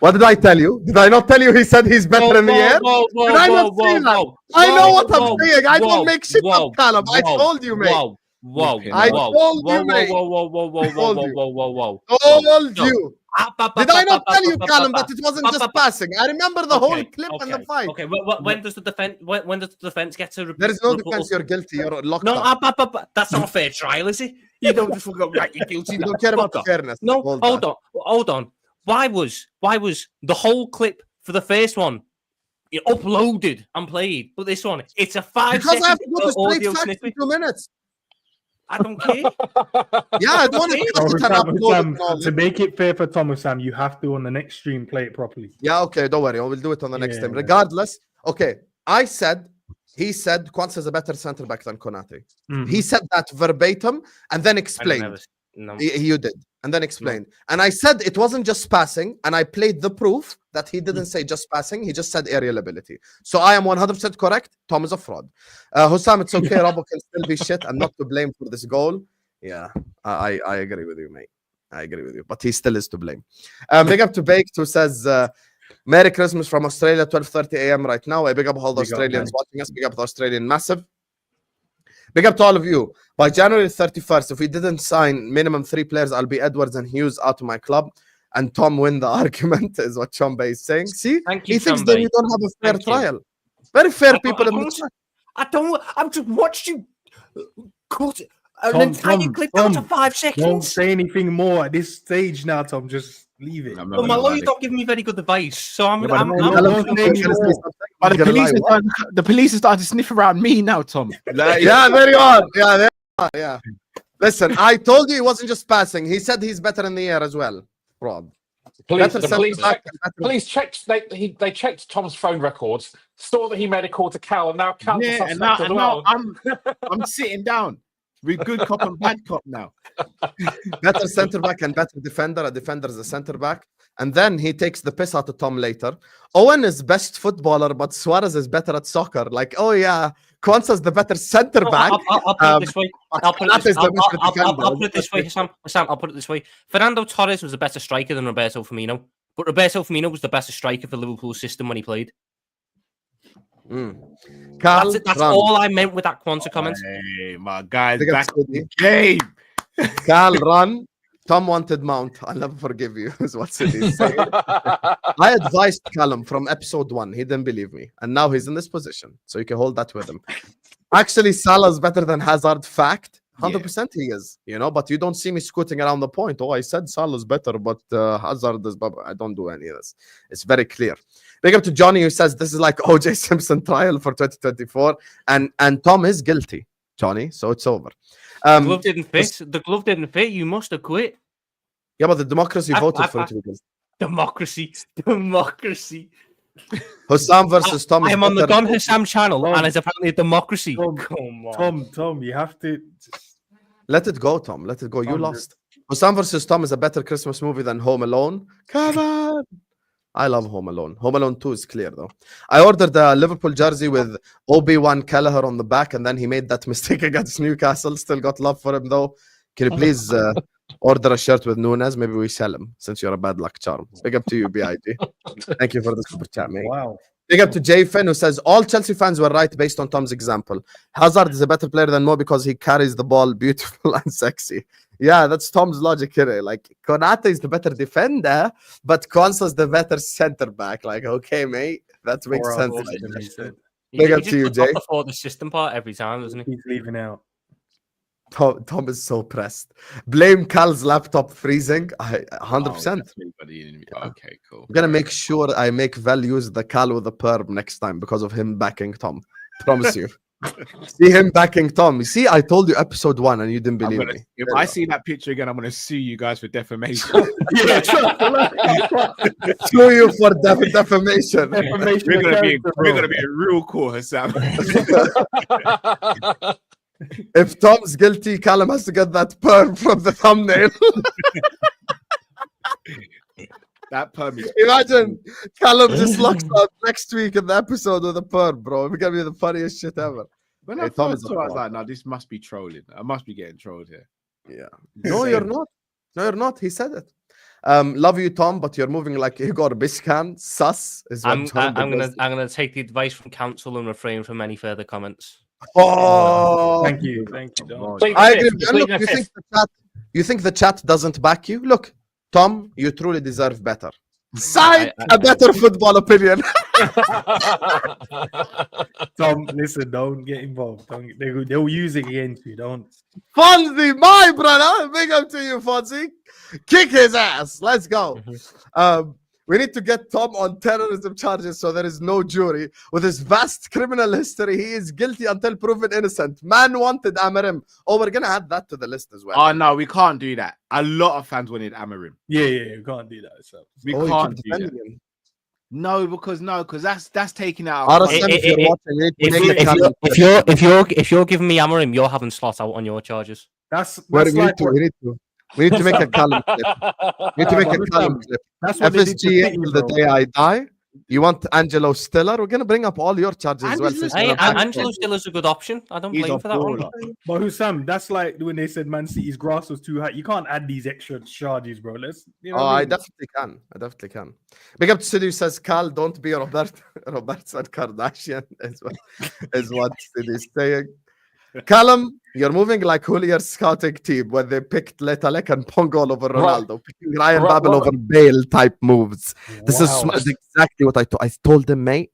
What did I tell you? Did I not tell you he said he's better in the air? Did I not say that? I know what I'm saying. I don't make shit up, Callum. I told you, mate. I told you, mate. Told you. Did I not tell you, Callum, that it wasn't just passing? I remember the whole clip and the fight. Okay, when does the defense? When does the defense get to? There is no defense. You're guilty. You're locked no, up. that's not a fair trial, is it? You don't just look right. You're guilty. You don't care about the fairness. No, hold on. Why was the whole clip for the first one uploaded and played, but this one it's a 5 because I have to go to audio straight facts snippet. in 2 minutes. I don't care. Yeah, I don't want to make it fair for Thomas Sam, you have to on the next stream play it properly. Yeah, okay, don't worry. I will do it on the next time. Yeah. Regardless, okay. He said Quanta is a better center back than Konate. He said that verbatim and then explained. You did. And then explained. And I said it wasn't just passing, and I played the proof that he didn't say just passing. He just said aerial ability. So I am 100% correct. Tom is a fraud. Husam, it's okay. Robo can still be shit and not to blame for this goal. Yeah, I agree with you, mate. I agree with you. But he still is to blame. Big up to Baked, who says, Merry Christmas from Australia, 12:30 a.m. right now. I big up all the Australians watching us. Big up the Australian massive. Big up to all of you. By January 31st, if we didn't sign minimum 3 players, I'll be Edwards and Hughes out of my club. And Tom win the argument, is what Chombe is saying. See? He thinks that we don't have a fair trial. Very fair people in the chat. I've just watched you cut an entire clip down to 5 seconds. Don't say anything more at this stage now, Tom. Just leave it. Well, my lawyer don't give me very good advice, so I'm the police are starting to sniff around me now, Tom. Yeah, very odd. Yeah. Listen, I told you it wasn't just passing. He said he's better in the air as well. Fraud. Police checked. They checked Tom's phone records, saw that he made a call to Cal, and now Cal's a suspect as well. I'm sitting down. We're good cop and bad cop now. Better centre back and better defender. A defender is a centre back. And then he takes the piss out of Tom later. Owen is best footballer, but Suarez is better at soccer. Like, oh yeah, Quanta's the better centre back. I'll put it this way. I'll put it this way, Sam. I'll put it this way. Fernando Torres was a better striker than Roberto Firmino, but Roberto Firmino was the better striker for Liverpool's system when he played. That's all I meant with that Quanta comment. Hey, my guys, back in the game. Cal, run. Tom wanted Mount. I'll never forgive you, is what City's saying. I advised Callum from episode 1. He didn't believe me. And now he's in this position. So you can hold that with him. Actually, Salah's better than Hazard. Fact. 100% he is. But you don't see me scooting around the point. Oh, I said Salah's better, but Hazard is better. I don't do any of this. It's very clear. Big up to Johnny, who says this is like OJ Simpson trial for 2024. And Tom is guilty, Johnny. So it's over. The glove didn't fit. The glove didn't fit. You must have quit. Yeah, but the democracy voted for it. Democracy. Husam versus Tom. I'm on the Don Husam channel, and it's apparently a democracy. Tom, you have to let it go, Tom. Let it go. You lost. Husam versus Tom is a better Christmas movie than Home Alone. Come on. I love Home Alone. Home Alone 2 is clear, though. I ordered a Liverpool jersey with Obi-Wan Kelleher on the back, and then he made that mistake against Newcastle. Still got love for him, though. Can you please order a shirt with Nunes? Maybe we sell him, since you're a bad luck charm. Big up to you, BID. Thank you for the super chat, mate. Wow. Big up to Jay Finn, who says, all Chelsea fans were right based on Tom's example. Hazard is a better player than Mo because he carries the ball beautiful and sexy. Yeah, that's Tom's logic here. Like, Konate is the better defender, but Quanta's the better center back. Like, okay, mate, that makes sense. Big up to you, Jay. For the system part every time, doesn't he? He's leaving out. Tom is so pressed. Blame Cal's laptop freezing. 100%. Okay, cool. I'm gonna make sure I make Val use the Cal with the perm next time because of him backing Tom. Promise you. See him backing Tom. You see, I told you episode 1 and you didn't believe me. If I see that picture again, I'm gonna sue you guys for defamation. Sue you for defamation. We're gonna be a real cool, Husam. If Tom's guilty, Callum has to get that perm from the thumbnail. That perm is Imagine Callum just locks up next week in the episode with a perm, bro. It's gonna be the funniest shit ever. When Hey, I Tom first is saw it, I was a like, no, this must be trolling. I must be getting trolled here. Yeah. No, you're not. No, you're not. He said it. Love you, Tom, but you're moving like Igor Biscan. Sus is what I'm gonna take the advice from counsel and refrain from any further comments. Oh, Thank you, Don. I agree. And look, you think the chat doesn't back you? Look, Tom, you truly deserve better. Cite a better football opinion. Tom, listen, don't get involved. They'll use it against you. Don't. Fonzie, my brother. Big up to you, Fonzie. Kick his ass. Let's go. We need to get Tom on terrorism charges so there is no jury. With his vast criminal history, he is guilty until proven innocent. Man wanted Amarim. Oh, we're going to add that to the list as well. Oh, no, we can't do that. A lot of fans wanted Amarim. Yeah, you can't do that. So. We can't do that. Him. No, because that's taking out. If you're giving me Amarim, you're having slot out on your charges. That's like we need to make a Callum clip. We need to make a Callum clip. That's what FSG until the day I die. You want Angelo Stiller? We're gonna bring up all your charges as well. Angelo Stiller's a good option. I don't blame for that one. But Husam, that's like when they said Man City's grass was too high. You can't add these extra charges, bro. I definitely can. Big up to Sidhu says, Cal, don't be Robertson Kardashian is what Sidhu's saying. Callum, you're moving like Julier's scouting team when they picked Letalek and Pongol over Ronaldo, picking Ryan Babel over Bale type moves. This is exactly what I told him, mate.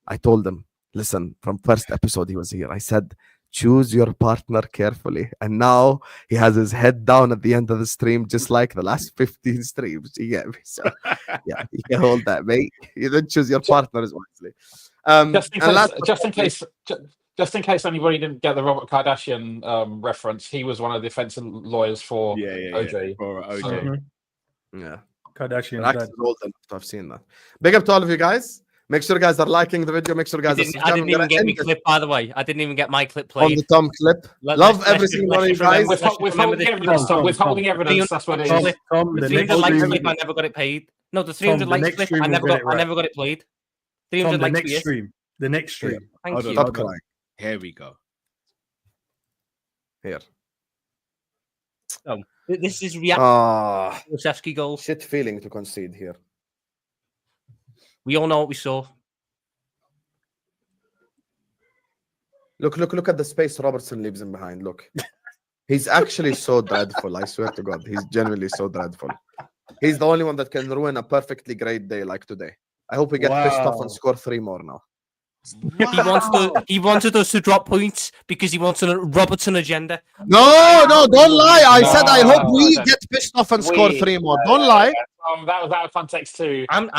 I told him, listen, from first episode he was here. I said, choose your partner carefully. And now he has his head down at the end of the stream, just like the last 15 streams. You get me? So, yeah, you can hold that, mate. You didn't choose your partner as wisely. Just in case anybody didn't get the Robert Kardashian reference, he was one of the defensive lawyers for OJ. For OJ. Yeah. Kardashian. I've seen that. Big up to all of you guys. Make sure you guys are liking the video. Make sure you guys I didn't even get my clip, by the way. I didn't even get my clip played. On the Tom clip. Love every single one of you guys. Withholding evidence. That's what it is. The 300 likes clip, I never got it paid. No, the 300 likes clip, I never got it played. 300 likes next stream. The next stream. Thank you. Stop crying. Here we go. Here. Oh, this is reaction. Lusevski goal. Shit feeling to concede here. We all know what we saw. Look at the space Robertson leaves him behind. Look. He's actually so dreadful. I swear to God. He's genuinely so dreadful. He's the only one that can ruin a perfectly great day like today. I hope we get pissed off and score 3 more now. He wanted us to drop points because he wants a Robertson agenda. No, don't lie. I said I hope we get pissed off and score 3 more. Don't lie. That was out of context too. I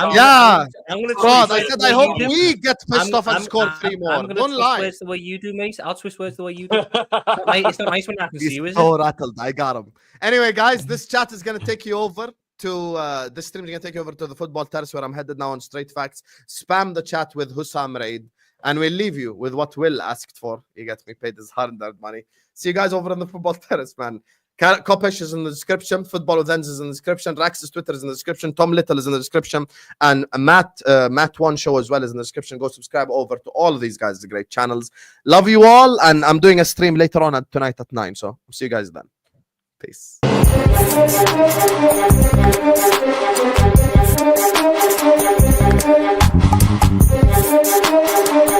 said I hope we get pissed off and score 3 more. Don't lie. Words the way you do, mate. I'll twist words the way you do. It's not nice when I can see you, is it? So rattled. I got him. Anyway, guys, this chat is gonna take you over to this stream is gonna take you over to the football terrace where I'm headed now on Straight Facts. Spam the chat with Husam Raid. And we'll leave you with what Will asked for. He gets me paid his hard-earned money. See you guys over on the football terrace, man. Kopesh is in the description. Football with Endz is in the description. Raks' Twitter is in the description. Tom Little is in the description. And Matt One Show as well is in the description. Go subscribe over to all of these guys. They're great channels. Love you all. And I'm doing a stream later on tonight at 9. So see you guys then. Peace. We'll be right back.